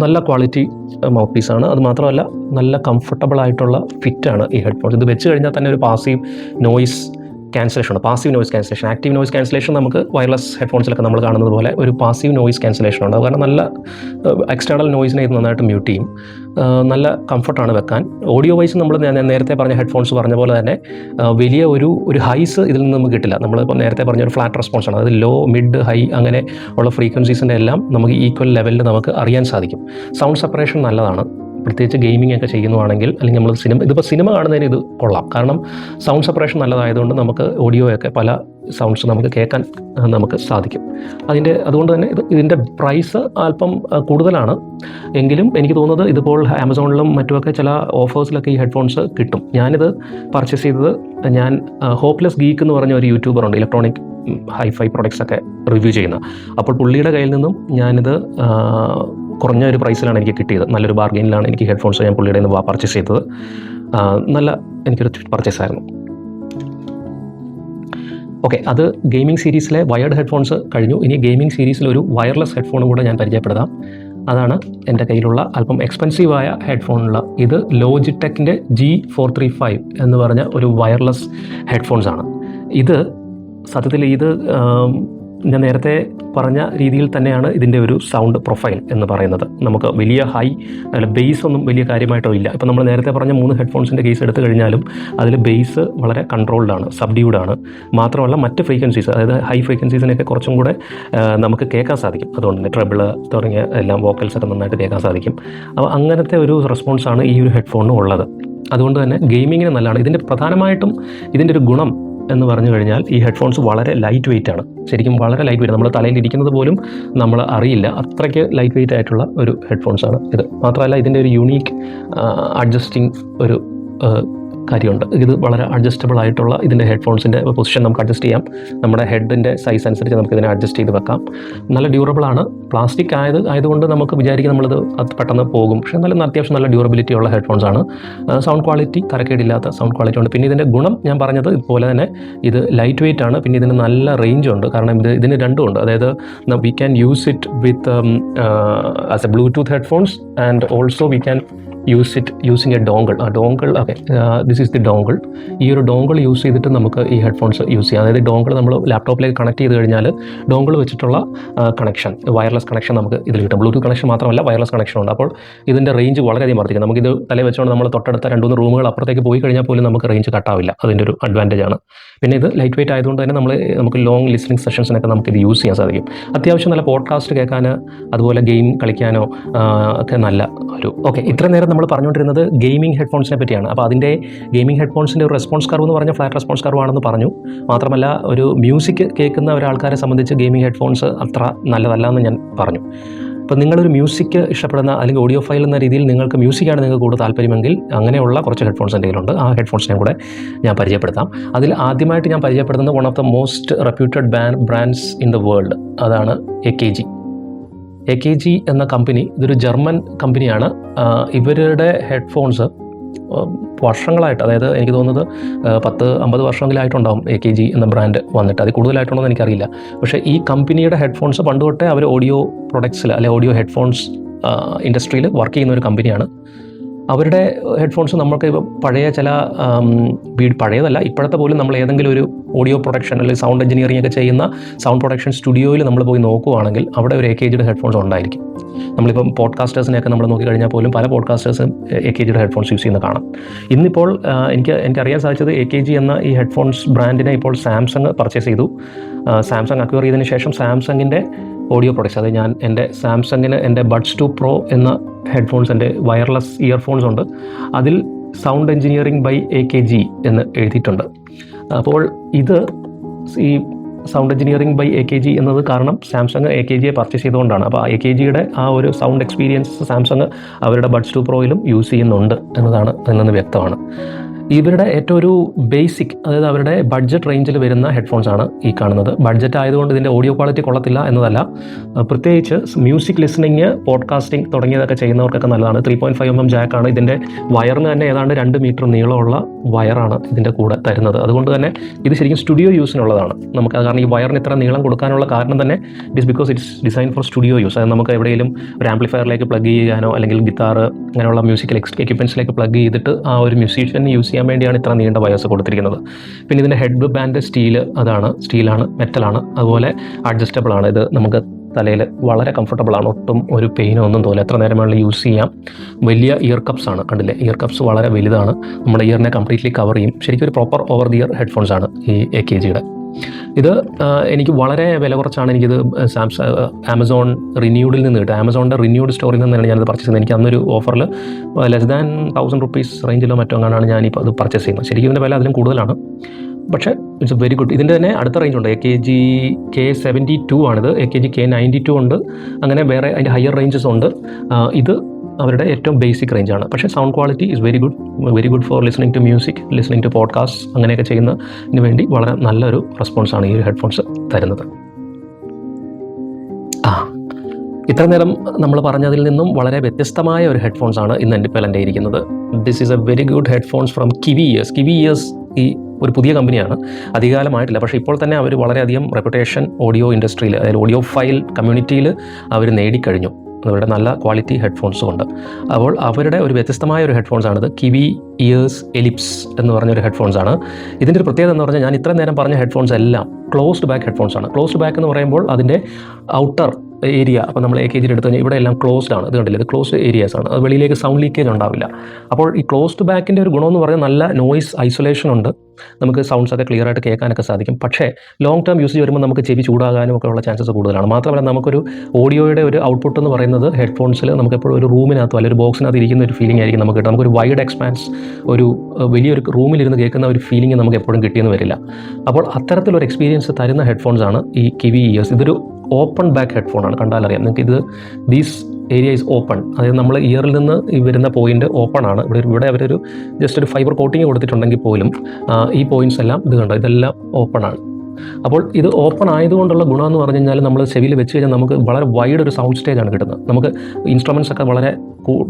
നല്ല ക്വാളിറ്റി മൗത്ത് പീസാണ്. അത് മാത്രമല്ല നല്ല കംഫർട്ടബിൾ ആയിട്ടുള്ള ഫിറ്റാണ് ഈ ഹെഡ്ഫോൺസ്. ഇത് വെച്ച് കഴിഞ്ഞാൽ തന്നെ ഒരു പാസീവ് നോയ്സ് ക്യാൻസലേഷൻ ഉണ്ട്, passive noise cancellation. Active noise cancellation നമുക്ക് വയർലെസ് ഹെഡ്ഫോൺസിലൊക്കെ നമ്മൾ കാണുന്നത് പോലെ ഒരു പാസീവ് നോയ്സ് ക്യാൻസലേഷൻ ഉണ്ട്. കാരണം നല്ല എക്സ്റ്റേണൽ നോയ്സിനെ ഇത് നന്നായിട്ട് മ്യൂട്ട് ചെയ്യും. നല്ല കംഫർട്ടാണ് വെക്കാൻ. ഓഡിയോ വൈസ് നമ്മൾ നേരത്തെ പറഞ്ഞ ഹെഡ്ഫോൺസ് പറഞ്ഞ പോലെ തന്നെ വലിയ ഒരു ഹൈസ് ഇതിൽ നിന്ന് നമുക്ക് കിട്ടില്ല. നമ്മളിപ്പോൾ നേരത്തെ പറഞ്ഞ ഒരു ഫ്ലാറ്റ് റെസ്പോൺസാണ്. അതായത് ലോ, മിഡ്, ഹൈ അങ്ങനെ ഉള്ള ഫ്രീക്വൻസീസിൻ്റെ എല്ലാം നമുക്ക് ഈക്വൽ ലെവലിൽ നമുക്ക് അറിയാൻ സാധിക്കും. സൗണ്ട് സെപ്പറേഷൻ നല്ലതാണ്, പ്രത്യേകിച്ച് ഗെയിമിംഗ് ഒക്കെ ചെയ്യുന്നതാണെങ്കിൽ, അല്ലെങ്കിൽ നമ്മൾ ഇതിപ്പോൾ സിനിമ കാണുന്നതിന് ഇത് കൊള്ളാം. കാരണം സൗണ്ട് സെപ്പറേഷൻ നല്ലതായതുകൊണ്ട് നമുക്ക് ഓഡിയോയൊക്കെ പല സൗണ്ട്സ് നമുക്ക് കേൾക്കാൻ നമുക്ക് സാധിക്കും. അതുകൊണ്ട് തന്നെ ഇതിൻ്റെ പ്രൈസ് അല്പം കൂടുതലാണ്. എങ്കിലും എനിക്ക് തോന്നുന്നത് ഇതിപ്പോൾ ആമസോണിലും മറ്റുമൊക്കെ ചില ഓഫേഴ്സിലൊക്കെ ഈ ഹെഡ്ഫോൺസ് കിട്ടും. ഞാനിത് പർച്ചേസ് ചെയ്തത് ഹോപ്പ്ലെസ് ഗീക്ക് എന്ന് പറഞ്ഞ ഒരു യൂട്യൂബറുണ്ട്, ഇലക്ട്രോണിക് ഹൈഫൈ പ്രൊഡക്ട്സ് ഒക്കെ റിവ്യൂ ചെയ്യുന്ന. അപ്പോൾ പുള്ളിയുടെ കയ്യിൽ നിന്നും ഞാനിത് കുറഞ്ഞ ഒരു പ്രൈസിലാണ് എനിക്ക് കിട്ടിയത്. നല്ലൊരു ബാർഗെയിനിലാണ് എനിക്ക് ഹെഡ്ഫോൺസ് ഞാൻ പുള്ളിയുടെ നിന്ന് പർച്ചേസ് ചെയ്തത്. എനിക്കൊരു പർച്ചേസായിരുന്നു. ഓക്കെ, അത് ഗെയിമിംഗ് സീരീസിലെ വയർഡ് ഹെഡ്ഫോൺസ് കഴിഞ്ഞു. ഇനി ഗെയിമിംഗ് സീരീസിൽ ഒരു വയർലെസ് ഹെഡ്ഫോണും കൂടെ ഞാൻ പരിചയപ്പെടുത്താം. അതാണ് എൻ്റെ കയ്യിലുള്ള അല്പം എക്സ്പെൻസീവായ ഹെഡ്ഫോണുള്ള ഇത് ലോജിടെക്കിൻ്റെ G435 എന്ന് പറഞ്ഞ ഒരു വയർലെസ് ഹെഡ്ഫോൺസാണ്. ഇത് സത്യത്തിൽ ഞാൻ നേരത്തെ പറഞ്ഞ രീതിയിൽ തന്നെയാണ് ഇതിൻ്റെ ഒരു സൗണ്ട് പ്രൊഫൈൽ എന്ന് പറയുന്നത്. നമുക്ക് വലിയ ബേസ് ഒന്നും വലിയ കാര്യമായിട്ടോ ഇല്ല. ഇപ്പോൾ നമ്മൾ നേരത്തെ പറഞ്ഞ 3 ഹെഡ്ഫോൺസിൻ്റെ കേസ് എടുത്തു കഴിഞ്ഞാലും അതിൽ ബേസ് വളരെ കൺട്രോൾഡാണ്, സബ്ഡ്യൂഡാണ്. മാത്രമല്ല മറ്റ് ഫ്രീക്വൻസീസ്, അതായത് ഹൈ ഫ്രീക്വൻസീസിനെയൊക്കെ കുറച്ചും കൂടെ നമുക്ക് കേൾക്കാൻ സാധിക്കും. അതുകൊണ്ട് തന്നെ ട്രബിള് തുടങ്ങിയ എല്ലാം വോക്കൽസൊക്കെ നന്നായിട്ട് കേൾക്കാൻ സാധിക്കും. അപ്പോൾ അങ്ങനത്തെ ഒരു റെസ്പോൺസാണ് ഈ ഒരു ഹെഡ്ഫോണിന് ഉള്ളത്. അതുകൊണ്ട് തന്നെ ഗെയിമിങ്ങിന് നല്ലതാണ്. ഇതിൻ്റെ പ്രധാനമായിട്ടും ഇതിൻ്റെ ഒരു ഗുണം എന്ന് പറഞ്ഞു കഴിഞ്ഞാൽ ഈ ഹെഡ്ഫോൺസ് വളരെ ലൈറ്റ് വെയിറ്റ് ആണ്. ശരിക്കും വളരെ ലൈറ്റ് വെയിറ്റ്, നമ്മൾ തലയിൽ ഇരിക്കുന്നത് പോലും നമ്മൾ അറിയില്ല, അത്രയ്ക്ക് ലൈറ്റ് വെയിറ്റ് ആയിട്ടുള്ള ഒരു ഹെഡ്ഫോൺസാണ് ഇത്. മാത്രമല്ല ഇതിൻ്റെ ഒരു യൂണീക്ക് അഡ്ജസ്റ്റിംഗ് ഒരു കാര്യമുണ്ട്. ഇത് വളരെ അഡ്ജസ്റ്റബിൾ ആയിട്ടുള്ള ഇതിൻ്റെ ഹെഡ്ഫോൺസിൻ്റെ പൊസിഷൻ നമുക്ക് അഡ്ജസ്റ്റ് ചെയ്യാം. നമ്മുടെ ഹെഡിൻ്റെ സൈസ് അനുസരിച്ച് നമുക്ക് ഇതിനെ അഡ്ജസ്റ്റ് ചെയ്ത് വെക്കാം. നല്ല ഡ്യൂറബിളാണ്. പ്ലാസ്റ്റിക് ആയതുകൊണ്ട് നമുക്ക് വിചാരിക്കും അത് പെട്ടെന്ന് പോകും. പക്ഷേ എന്നാലും അത്യാവശ്യം നല്ല ഡ്യൂറബിലിറ്റി ഉള്ള ഹെഡ്ഫോൺസാണ്. സൗണ്ട് ക്വാളിറ്റി തരക്കേടില്ലാത്ത സൗണ്ട് ക്വാളിറ്റി ഉണ്ട്. പിന്നെ ഇതിൻ്റെ ഗുണം ഞാൻ പറഞ്ഞത് ഇതുപോലെ തന്നെ ഇത് ലൈറ്റ് വെയിറ്റ് ആണ്. പിന്നെ ഇതിന് നല്ല റേഞ്ച് ഉണ്ട്. കാരണം ഇതിന് രണ്ടും ഉണ്ട്. അതായത് we can use it with as A Bluetooth headphones and also we can use it using A dongle. Okay, this is the dongle. ഈ ഒരു ഡോങ്കിൾ യൂസ് ചെയ്തിട്ട് നമുക്ക് ഈ ഹെഡ്ഫോൺസ് യൂസ് ചെയ്യാം. അതായത് ഡോങ്കിൾ നമ്മൾ ലാപ്ടോപ്പിലേക്ക് കണക്ട് ചെയ്ത് കഴിഞ്ഞാൽ ഡോങ്കിൾ വെച്ചിട്ടുള്ള കണക്ഷൻ, വയർലെസ് കണക്ഷൻ നമുക്ക് ഇതിൽ കിട്ടും. ബ്ലൂടൂത്ത് കണക്ഷൻ മാത്രമല്ല വയർലെസ് കണക്ഷൻ ഉണ്ട്. അപ്പോൾ ഇതിൻ്റെ റേഞ്ച് വളരെയധികം വർദ്ധിക്കും. നമുക്കിത് തലയിൽ വെച്ചുകൊണ്ട് നമ്മൾ തൊട്ടടുത്ത 2-3 റൂമുകൾ അപ്പുറത്തേക്ക് പോയി കഴിഞ്ഞാൽ പോലും നമുക്ക് റേഞ്ച് കട്ടാവില്ല. അതിൻ്റെ ഒരു അഡ്വാൻറ്റേജ് ആണ്. പിന്നെ ഇത് ലൈറ്റ് വെയിറ്റ് ആയതുകൊണ്ട് തന്നെ നമുക്ക് ലോങ് ലിസണിങ് സെഷൻസിനൊക്കെ നമുക്കിത് യൂസ് ചെയ്യാൻ സാധിക്കും. അത്യാവശ്യം നല്ല പോഡ്കാസ്റ്റ് കേൾക്കാൻ, അതുപോലെ ഗെയിം കളിക്കാനോ ഒക്കെ നല്ല ഒരു. ഓക്കെ, ഇത്ര നേരം നമ്മൾ പറഞ്ഞുകൊണ്ടിരുന്നത് ഗെയിമിംഗ് ഹെഡ്ഫോൺസിനെ പറ്റിയാണ്. അപ്പോൾ അതിൻ്റെ ഗെയിമിംഗ് ഹെഡ്ഫോൺസിൻ്റെ ഒരു റെസ്പോൺസ് കർവ് എന്ന് പറഞ്ഞാൽ ഫ്ലാറ്റ് റെസ്പോൺസ് കർവ് ആണെന്ന് പറഞ്ഞു. മാത്രമല്ല ഒരു മ്യൂസിക് കേൾക്കുന്ന ഒരാൾക്കാരെ സംബന്ധിച്ച് ഗെയിമിംഗ് ഹെഡ്ഫോൺസ് അത്ര നല്ലതല്ല എന്ന് ഞാൻ പറഞ്ഞു. അപ്പോൾ നിങ്ങളൊരു മ്യൂസിക് ഇഷ്ടപ്പെടുന്ന അല്ലെങ്കിൽ ഓഡിയോ ഫയൽ എന്ന രീതിയിൽ നിങ്ങൾക്ക് മ്യൂസിക്കാണ് നിങ്ങൾക്ക് കൂടുതൽ താല്പര്യമെങ്കിൽ അങ്ങനെയുള്ള കുറച്ച് ഹെഡ്ഫോൺസ് എൻ്റെ കയ്യിലുണ്ട്. ആ ഹെഡ്ഫോൺസിനെ കൂടെ ഞാൻ പരിചയപ്പെടുത്താം. അതിൽ ആദ്യമായിട്ട് ഞാൻ പരിചയപ്പെടുന്നത് one of the most reputed brands in the world. അതാണ് AKG എന്ന കമ്പനി. ഇതൊരു ജർമ്മൻ കമ്പനിയാണ്. ഇവരുടെ ഹെഡ്ഫോൺസ് വർഷങ്ങളായിട്ട്, അതായത് എനിക്ക് തോന്നുന്നത് 10-50 വർഷമെങ്കിലായിട്ടുണ്ടാവും AKG എന്ന ബ്രാൻഡ് വന്നിട്ട്. അത് കൂടുതലായിട്ടുണ്ടോ എന്ന് എനിക്കറിയില്ല. പക്ഷേ ഈ കമ്പനിയുടെ ഹെഡ്ഫോൺസ് പണ്ട് തൊട്ടേ അവർ ഓഡിയോ പ്രൊഡക്ട്സിൽ അല്ലെങ്കിൽ ഓഡിയോ ഹെഡ്ഫോൺസ് ഇൻഡസ്ട്രിയിൽ വർക്ക് ചെയ്യുന്ന ഒരു കമ്പനിയാണ്. അവരുടെ ഹെഡ്ഫോൺസ് നമുക്ക് പഴയ ചില പഴയതല്ല ഇപ്പോഴത്തെ പോലും നമ്മൾ ഏതെങ്കിലും ഒരു ഓഡിയോ പ്രൊഡക്ഷൻ അല്ലെങ്കിൽ സൗണ്ട് എഞ്ചിനീയറിംഗ് ഒക്കെ ചെയ്യുന്ന സൗണ്ട് പ്രൊഡക്ഷൻ സ്റ്റുഡിയോയിൽ നമ്മൾ പോയി നോക്കുകയാണെങ്കിൽ അവിടെ ഒരു AKGയുടെ ഹെഡ്ഫോൺസ് ഉണ്ടായിരിക്കും. നമ്മളിപ്പം പോഡ്കാസ്റ്റേഴ്സിനെയൊക്കെ നമ്മൾ നോക്കിക്കഴിഞ്ഞാൽ പോലും പല പോഡ്കാസ്റ്റേഴ്സും AKGയുടെ ഹെഡ്ഫോൺസ് യൂസ് ചെയ്യുന്ന കാണാം. ഇന്നിപ്പോൾ എനിക്കറിയാൻ സാധിച്ചത് AKG എന്ന ഈ ഹെഡ്ഫോൺസ് ബ്രാൻഡിനെ ഇപ്പോൾ സാംസങ് പർച്ചേസ് ചെയ്തു. സാംസങ് അക്വയർ ചെയ്തതിന് ശേഷം സാംസങ്ങിൻ്റെ ഓഡിയോ പ്രൊഡക്ട്സ്, അതായത് ഞാൻ എൻ്റെ സാംസങ്ങിന് എൻ്റെ ബഡ്സ് 2 Pro എന്ന ഹെഡ്ഫോൺസ്, എൻ്റെ വയർലെസ് ഇയർഫോൺസ് ഉണ്ട്. അതിൽ സൗണ്ട് എഞ്ചിനീയറിംഗ് ബൈ AKG എന്ന് എഴുതിയിട്ടുണ്ട്. അപ്പോൾ ഇത് ഈ സൗണ്ട് എഞ്ചിനീയറിംഗ് ബൈ AKG എന്നത് കാരണം സാംസങ് AKGയെ പർച്ചേസ് ചെയ്തുകൊണ്ടാണ്. അപ്പോൾ AKGയുടെ ആ ഒരു സൗണ്ട് എക്സ്പീരിയൻസ് സാംസങ് അവരുടെ ബഡ്സ് 2 Proയിലും യൂസ് ചെയ്യുന്നുണ്ട് എന്നത് വ്യക്തമാണ്. ഇവരുടെ ഏറ്റവും ഒരു ബേസിക്, അതായത് അവരുടെ ബഡ്ജറ്റ് റേഞ്ചിൽ വരുന്ന ഹെഡ്ഫോൺസ് ആണ് ഈ കാണുന്നത്. ബഡ്ജറ്റ് ആയതുകൊണ്ട് ഇതിൻ്റെ ഓഡിയോ ക്വാളിറ്റി കൊള്ളത്തില്ല എന്നതല്ല, പ്രത്യേകിച്ച് മ്യൂസിക് ലിസണിങ്, പോഡ്കാസ്റ്റിംഗ് തുടങ്ങിയതൊക്കെ ചെയ്യുന്നവർക്കൊക്കെ നല്ലതാണ്. 3.5 mm ജാക്കാണ്. ഇതിൻ്റെ വയറിന് തന്നെ ഏതാണ്ട് 2 മീറ്റർ നീളമുള്ള വയറാണ് ഇതിൻ്റെ കൂടെ തരുന്നത്. അതുകൊണ്ട് തന്നെ ഇത് ശരിക്കും സ്റ്റുഡിയോ യൂസിനുള്ളതാണ്. നമുക്ക് കാരണം ഈ വയറിന് ഇത്ര നീളം കൊടുക്കാനുള്ള കാരണം തന്നെ it because it's design for studio use. അതായത് നമുക്ക് എവിടെയെങ്കിലും ഒരു ആംപ്ലിഫയറിലേക്ക് പ്ലഗ് ചെയ്യാനോ അല്ലെങ്കിൽ ഗിത്താർ അങ്ങനെയുള്ള മ്യൂസിക്കൽ എക്യുപ്മെൻറ്റ്സിലേക്ക് പ്ലഗ് ചെയ്തിട്ട് ആ ഒരു മ്യൂസീഷ്യന് യൂസ് ചെയ്യാൻ വേണ്ടിയാണ് ഇത്ര നീണ്ട വയേഴ്സ് കൊടുത്തിരിക്കുന്നത്. പിന്നെ ഇതിൻ്റെ ഹെഡ് ബാൻഡ് സ്റ്റീലാണ്, മെറ്റലാണ്, അതുപോലെ അഡ്ജസ്റ്റബിൾ ആണ്. ഇത് നമുക്ക് തലയിൽ വളരെ കംഫർട്ടബിൾ ആണ്, ഒട്ടും ഒരു പെയിനോ ഒന്നും തോന്നില്ല, എത്ര നേരം വേണമെങ്കിലും യൂസ് ചെയ്യാം. വലിയ ഇയർ കപ്സ് ആണ്, കണ്ടില്ലേ, ഇയർ കപ്സ് വളരെ വലുതാണ്, നമ്മുടെ ഇയറിനെ കംപ്ലീറ്റ്ലി കവർ ചെയ്യും. ശരിക്കും ഒരു proper over the year headphones ആണ് ഈ AKGയുടെ. ഇത് എനിക്ക് വളരെ വില കുറച്ചാണ് എനിക്കിത് ആമസോൺ റിന്യൂഡിൽ നിന്ന് കിട്ടുക. ആമസോണിൻ്റെ റിന്യൂഡ് സ്റ്റോറിൽ നിന്നാണ് ഞാനത് പർച്ചേസ് ചെയ്യുന്നത്. എനിക്ക് അന്നൊരു ഓഫറിൽ ലെസ് ദാൻ 1000 rupees റേഞ്ചിലോ മറ്റോ അങ്ങനെയാണ് ഞാനിപ്പോൾ അത് പർച്ചേസ് ചെയ്യുന്നത്. ശരിക്കും ഇതിൻ്റെ വില അതിലും കൂടുതലാണ്, പക്ഷേ ഇറ്റ്സ് വെരി ഗുഡ്. ഇതിൻ്റെ തന്നെ അടുത്ത റേഞ്ച് ഉണ്ട്, AKG K72 ആണിത്, AKG K92 ഉണ്ട്, അങ്ങനെ വേറെ അതിൻ്റെ ഹയർ റേഞ്ചസ് ഉണ്ട്. ഇത് അവരുടെ ഏറ്റവും ബേസിക് റേഞ്ചാണ്. പക്ഷേ sound quality is very good for listening to music, listening to podcast, അങ്ങനെയൊക്കെ ചെയ്യുന്നതിന് വേണ്ടി വളരെ നല്ലൊരു റെസ്പോൺസാണ് ഈ ഹെഡ്ഫോൺസ് തരുന്നത്. ഇത്ര നേരം നമ്മൾ പറഞ്ഞതിൽ നിന്നും വളരെ വ്യത്യസ്തമായ ഒരു ഹെഡ്ഫോൺസ് ആണ് ഇന്ന് എൻ്റെ പേരിൽ ഇരിക്കുന്നത്. This is A very good headphones from kiwi years. ഈ ഒരു പുതിയ കമ്പനിയാണ്, അധികകാലമായിട്ടില്ല, പക്ഷേ ഇപ്പോൾ തന്നെ അവർ വളരെയധികം റെപ്യൂട്ടേഷൻ ഓഡിയോ ഇൻഡസ്ട്രിയിൽ, അതായത് ഓഡിയോ ഫയൽ കമ്മ്യൂണിറ്റിയിൽ അവർ നേടിക്കഴിഞ്ഞു അവരുടെ നല്ല ക്വാളിറ്റി ഹെഡ്ഫോൺസും ഉണ്ട്. അപ്പോൾ അവരുടെ ഒരു വ്യത്യസ്തമായ ഒരു ഹെഡ്ഫോൺസാണിത്, കിവി ഇയേഴ്സ് എലിപ്സ് എന്ന് പറഞ്ഞൊരു ഹെഡ്ഫോൺസാണ്. ഇതിൻ്റെ ഒരു പ്രത്യേകത എന്ന് പറഞ്ഞാൽ, ഞാൻ ഇത്ര നേരം പറഞ്ഞ ഹെഡ്ഫോൺസ് എല്ലാം ക്ലോസ്ഡ് ബാക്ക് ഹെഡ്ഫോൺസാണ്. ക്ലോസ്ഡ് ബാക്ക് എന്ന് പറയുമ്പോൾ അതിൻ്റെ ഔട്ടർ ഏരിയ, അപ്പോൾ നമ്മൾ AKG എടുത്തു കഴിഞ്ഞാൽ ഇവിടെ എല്ലാം ക്ലോസ്ഡ് ആണ്. ഇത് കണ്ടില്ല, ഇത് ക്ലോസ്ഡ് ഏരിയാസാണ്, അത് വെളിയിലേക്ക് സൗണ്ട് ലീക്കേജ് ഉണ്ടാവില്ല. അപ്പോൾ ഈ ക്ലോസ്ഡ് ബാക്കിൻ്റെ ഒരു ഗുണമെന്ന് പറഞ്ഞാൽ നല്ല നോയിസ് ഐസൊലേഷൻ ഉണ്ട്, നമുക്ക് സൗണ്ട്സ് ഒക്കെ ക്ലിയർ ആയിട്ട് കേൾക്കാനൊക്കെ സാധിക്കും. പക്ഷേ ലോങ് ടേം യൂസേജ് വരുമ്പോൾ നമുക്ക് ചെവി ചൂടാകാനും ഒക്കെ ഉള്ള ചാൻസസ് കൂടുതലാണ്. മാത്രമല്ല, നമുക്കൊരു ഓഡിയോയുടെ ഒരു ഔട്ട്പുട്ട് എന്ന് പറയുന്നത് ഹെഡ്ഫോൺസിൽ നമുക്ക് എപ്പോഴും ഒരു റൂമിനകത്തോ അല്ലെങ്കിൽ ഒരു ബോക്സിനകത്ത് ഇരിക്കുന്ന ഒരു ഫീലിംഗ് ആയിരിക്കും നമുക്ക് കിട്ടുക. നമുക്കൊരു വൈഡ് എക്സ്പാൻസ്, ഒരു വലിയൊരു റൂമിലിരുന്ന് കേൾക്കുന്ന ഒരു ഫീലിംഗ് നമുക്ക് എപ്പോഴും കിട്ടിയെന്ന് വരില്ല. അപ്പോൾ അത്തരത്തിലൊരു എക്സ്പീരിയൻസ് തരുന്ന ഹെഡ്ഫോൺസാണ് ഈ കിവി ഇയേഴ്സ്. ഇതൊരു ഓപ്പൺ ബാക്ക് ഹെഡ്ഫോണാണ്, കണ്ടാലറിയാം നിങ്ങൾക്ക്. ഇത് ദീസ് ഏരിയ ഈസ് ഓപ്പൺ, അതായത് നമ്മൾ ഇയറിൽ നിന്ന് ഈ വരുന്ന പോയിന്റ് ഓപ്പൺ ആണ്. ഇവിടെ അവരൊരു ജസ്റ്റ് ഒരു ഫൈബർ കോട്ടിങ് കൊടുത്തിട്ടുണ്ടെങ്കിൽ പോലും ഈ പോയിന്റ്സ് എല്ലാം ഇത് കണ്ടോ, ഇതെല്ലാം ഓപ്പൺ ആണ്. അപ്പോൾ ഇത് ഓപ്പൺ ആയതുകൊണ്ടുള്ള ഗുണമെന്ന് പറഞ്ഞു കഴിഞ്ഞാൽ, നമ്മൾ ചെവിയിൽ വെച്ച് കഴിഞ്ഞാൽ നമുക്ക് വളരെ വൈഡ് ഒരു സൗണ്ട് സ്റ്റേജാണ് കിട്ടുന്നത്. നമുക്ക് ഇൻസ്ട്രുമെൻറ്റ്സ് ഒക്കെ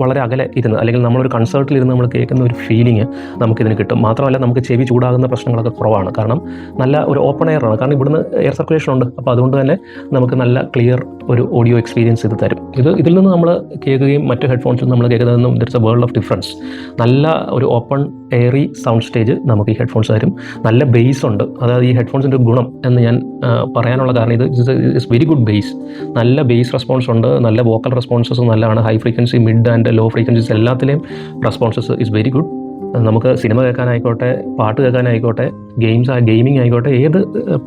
വളരെ അകലെ ഇരുന്ന്, അല്ലെങ്കിൽ നമ്മളൊരു കൺസേർട്ടിലിരുന്ന് നമ്മൾ കേൾക്കുന്ന ഒരു ഫീലിംഗ് നമുക്കിതിന് കിട്ടും. മാത്രമല്ല, നമുക്ക് ചെവി ചൂടാകുന്ന പ്രശ്നങ്ങളൊക്കെ കുറവാണ്, കാരണം നല്ല ഒരു ഓപ്പൺ എയർ ആണ്, കാരണം ഇവിടുന്ന് എയർ സർക്കുലേഷൻ ഉണ്ട്. അപ്പോൾ അതുകൊണ്ട് തന്നെ നമുക്ക് നല്ല ക്ലിയർ ഒരു ഓഡിയോ എക്സ്പീരിയൻസ് ഇത് തരും. ഇതിൽ നിന്ന് നമ്മൾ കേൾക്കുകയും മറ്റു ഹെഡ്ഫോൺസിൽ നമ്മൾ കേൾക്കുന്നതെന്നും it's a world of difference. നല്ല ഒരു ഓപ്പൺ എയറി സൗണ്ട് സ്റ്റേജ് നമുക്ക് ഈ ഹെഡ്ഫോൺസ് തരും. നല്ല ബേസ് ഉണ്ട്, അതായത് ഈ ഹെഡ്ഫോൺസിൻ്റെ ഗുണം എന്ന് ഞാൻ പറയാനുള്ള കാരണം, ഇത് ഇസ് വെരി ഗുഡ് ബേസ്. നല്ല ബേസ് റെസ്പോൺസ് ഉണ്ട്, നല്ല വോക്കൽ റെസ്പോൺസസ് നല്ലതാണ്. High frequency, mid and low frequencies എല്ലാത്തിലെയും റെസ്പോൺസസ് ഇസ് വെരി ഗുഡ്. നമുക്ക് സിനിമ കേൾക്കാനായിക്കോട്ടെ, പാട്ട് കേൾക്കാനായിക്കോട്ടെ, ഗെയിമിംഗ് ആയിക്കോട്ടെ, ഏത്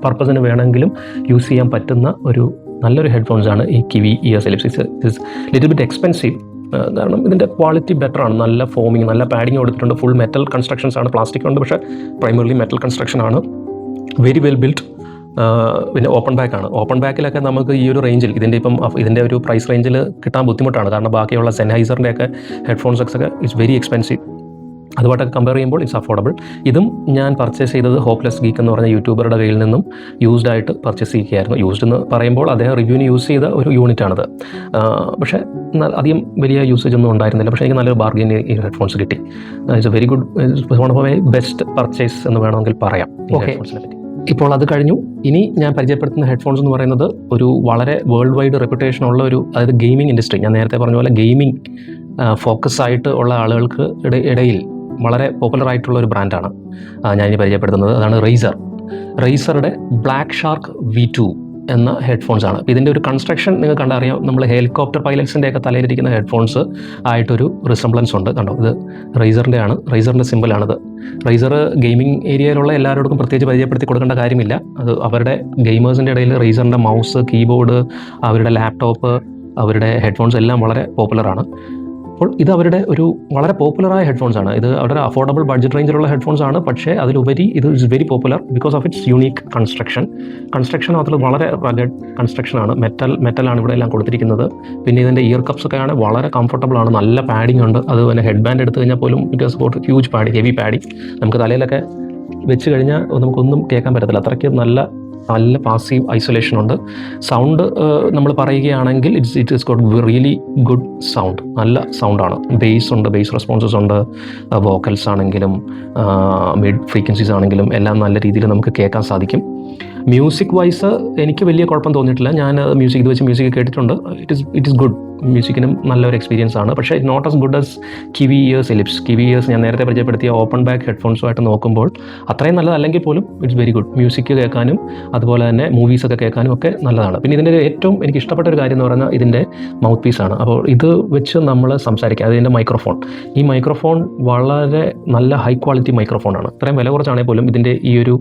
പർപ്പസിന് വേണമെങ്കിലും യൂസ് ചെയ്യാൻ പറ്റുന്ന ഒരു നല്ലൊരു ഹെഡ്ഫോൺസാണ് ഈ kiwi Ears ellipse. Is little bit expensive, കാരണം ഇതിൻ്റെ ക്വാളിറ്റി ബെറ്റർ ആണ്. നല്ല ഫോമിങ്, നല്ല പാഡിങ് കൊടുത്തിട്ടുണ്ട്. ഫുൾ മെറ്റൽ കൺസ്ട്രക്ഷൻസ് ആണ്, പ്ലാസ്റ്റിക് ഉണ്ട്, പക്ഷേ പ്രൈമർലി മെറ്റൽ കൺസ്ട്രക്ഷൻ ആണ്. Very well built. പിന്നെ ഓപ്പൺ ബാക്കാണ്. ഓപ്പൺ ബാക്കിലൊക്കെ നമുക്ക് ഈ ഒരു റേഞ്ചിൽ ഇതിൻ്റെ ഒരു പ്രൈസ് റേഞ്ചിൽ കിട്ടാൻ ബുദ്ധിമുട്ടാണ്, കാരണം ബാക്കിയുള്ള സെൻഹൈസറിൻ്റെയൊക്കെ ഹെഡ്ഫോൺസൊക്കെ ഇറ്റ്സ് വെരി എക്സ്പെൻസീവ്. അതുമായിട്ടൊക്കെ കമ്പയർ ചെയ്യുമ്പോൾ ഇറ്റ്സ് അഫോർഡബിൾ. ഇതും ഞാൻ പർച്ചേസ് ചെയ്തത് ഹോപ്പ്ലെസ് ഗീക്ക് എന്ന് പറഞ്ഞ യൂട്യൂബറുടെ കയ്യിൽ നിന്നും യൂസ്ഡ് ആയിട്ട് പർച്ചേസ് ചെയ്യുകയായിരുന്നു. യൂസ്ഡ് എന്ന് പറയുമ്പോൾ അദ്ദേഹം റിവ്യൂവിന് യൂസ് ചെയ്ത ഒരു യൂണിറ്റാണത്. പക്ഷേ അധികം വലിയ യൂസേജ് ഒന്നും ഉണ്ടായിരുന്നില്ല. പക്ഷേ എനിക്ക് നല്ലൊരു ബാർഗെയിൻ ഈ ഹെഡ്ഫോൺസ് കിട്ടി. It's a very good, one of my best purchase എന്ന് വേണമെങ്കിൽ പറയാം ഈ ഹെഡ്ഫോൺസിനെ പറ്റി. ഇപ്പോൾ അത് കഴിഞ്ഞു. ഇനി ഞാൻ പരിചയപ്പെടുത്തുന്ന ഹെഡ്ഫോൺസ് എന്ന് പറയുന്നത് ഒരു വളരെ വേൾഡ് വൈഡ് റെപ്യൂട്ടേഷൻ ഉള്ള അതായത് ഗെയിമിംഗ് ഇൻഡസ്ട്രി, ഞാൻ നേരത്തെ പറഞ്ഞ പോലെ ഗെയിമിംഗ് ഫോക്കസ് ആയിട്ട് ഉള്ള ആളുകൾക്ക് ഇടയിൽ വളരെ പോപ്പുലർ ആയിട്ടുള്ള ഒരു ബ്രാൻഡാണ് ഞാനിനി പരിചയപ്പെടുത്തുന്നത്. അതാണ് റേസറുടെ ബ്ലാക്ക് ഷാർക്ക് V2 എന്ന ഹെഡ്ഫോൺസ് ആണ്. അപ്പോൾ ഇതിൻ്റെ ഒരു കൺസ്ട്രക്ഷൻ നിങ്ങൾക്ക് കണ്ടറിയാം, നമ്മൾ ഹെലികോപ്റ്റർ പൈലറ്റ്സിൻ്റെയൊക്കെ തലയിലിരിക്കുന്ന ഹെഡ്ഫോൺസ് ആയിട്ടൊരു റിസംബ്ലൻസ് ഉണ്ട്. കണ്ടോ, ഇത് റേസറിൻ്റെ സിമ്പിളാണിത്. റേസർ ഗെയിമിംഗ് ഏരിയയിലുള്ള എല്ലാവരോടും പ്രത്യേകിച്ച് പരിചയപ്പെടുത്തി കൊടുക്കേണ്ട കാര്യമില്ല. അത് അവരുടെ ഗെയിമേഴ്സിൻ്റെ ഇടയിൽ റേസറിൻ്റെ മൗസ്, കീബോർഡ്, അവരുടെ ലാപ്ടോപ്പ്, അവരുടെ ഹെഡ്ഫോൺസ് എല്ലാം വളരെ പോപ്പുലറാണ്. അപ്പോൾ ഇത് അവരുടെ ഒരു വളരെ പോപ്പുലറായ ഹെഡ്ഫോൺസ് ആണ്. ഇത് അവരുടെ അഫോർഡബിൾ ബഡ്ജറ്റ് റേഞ്ചിലുള്ള ഹെഡ്ഫോൺസ് ആണ്. പക്ഷേ അതിലുപരി ഇത് is very popular because of its unique construction മാത്രം വളരെ റഗഡ് കൺസ്ട്രക്ഷനാണ്. മെറ്റലാണ് ഇവിടെ എല്ലാം കൊടുത്തിരിക്കുന്നത്. പിന്നെ ഇതിൻ്റെ ഇയർ കപ്സ് ഒക്കെ ആണ് വളരെ കംഫർട്ടബിൾ ആണ്, നല്ല പാഡിംഗ് ഉണ്ട്. അത് പിന്നെ ഹെഡ് ബാൻഡ് എടുത്തു കഴിഞ്ഞാൽ പോലും it is got huge padding, heavy padding. നമുക്ക് തലയിലൊക്കെ വെച്ച് കഴിഞ്ഞാൽ നമുക്കൊന്നും കേൾക്കാൻ പറ്റത്തില്ല, അത്രയ്ക്ക് നല്ല പാസീവ് ഐസൊലേഷൻ ഉണ്ട്. സൗണ്ട് നമ്മൾ പറയുകയാണെങ്കിൽ it is got really good sound, നല്ല സൗണ്ടാണ്. ബേസ് ഉണ്ട്, ബേസ് റെസ്പോൺസസ് ഉണ്ട്, വോക്കൽസ് ആണെങ്കിലും മിഡ് ഫ്രീക്വൻസീസ് ആണെങ്കിലും എല്ലാം നല്ല രീതിയിൽ നമുക്ക് കേൾക്കാൻ സാധിക്കും. മ്യൂസിക് വൈസ് എനിക്ക് വലിയ കുഴപ്പം തോന്നിയിട്ടില്ല. ഞാൻ ഇത് വെച്ച് മ്യൂസിക് കേട്ടിട്ടുണ്ട്. It is good. മ്യൂസിക്കിനും നല്ലൊരു എക്സ്പീരിയൻസ് ആണ്. പക്ഷേ not as good as Kiwi Ears Ellipse. Kiwi Ears ഞാൻ നേരത്തെ പരിചയപ്പെടുത്തിയ ഓപ്പൺ ബാക്ക് ഹെഡ്ഫോൺസുമായിട്ട് നോക്കുമ്പോൾ അത്രയും നല്ലതല്ലെങ്കിൽ പോലും ഇറ്റ്സ് വെരി ഗുഡ്. മ്യൂസിക് കേൾക്കാനും അതുപോലെ തന്നെ മൂവീസൊക്കെ കേൾക്കാനും ഒക്കെ നല്ലതാണ്. പിന്നെ ഇതിൻ്റെ ഏറ്റവും എനിക്ക് ഇഷ്ടപ്പെട്ട ഒരു കാര്യം എന്ന് പറയുന്നത് ഇതിൻ്റെ മൗത്ത് പീസാണ്. അപ്പോൾ ഇത് വെച്ച് നമ്മൾ സംസാരിക്കുക, അതിൻ്റെ മൈക്രോഫോൺ, ഈ മൈക്രോഫോൺ വളരെ നല്ല ഹൈ ക്വാളിറ്റി മൈക്രോഫോണാണ്. ഇത്രയും വില കുറച്ചാണെങ്കിൽ പോലും ഇതിൻ്റെ ഈ ഒരു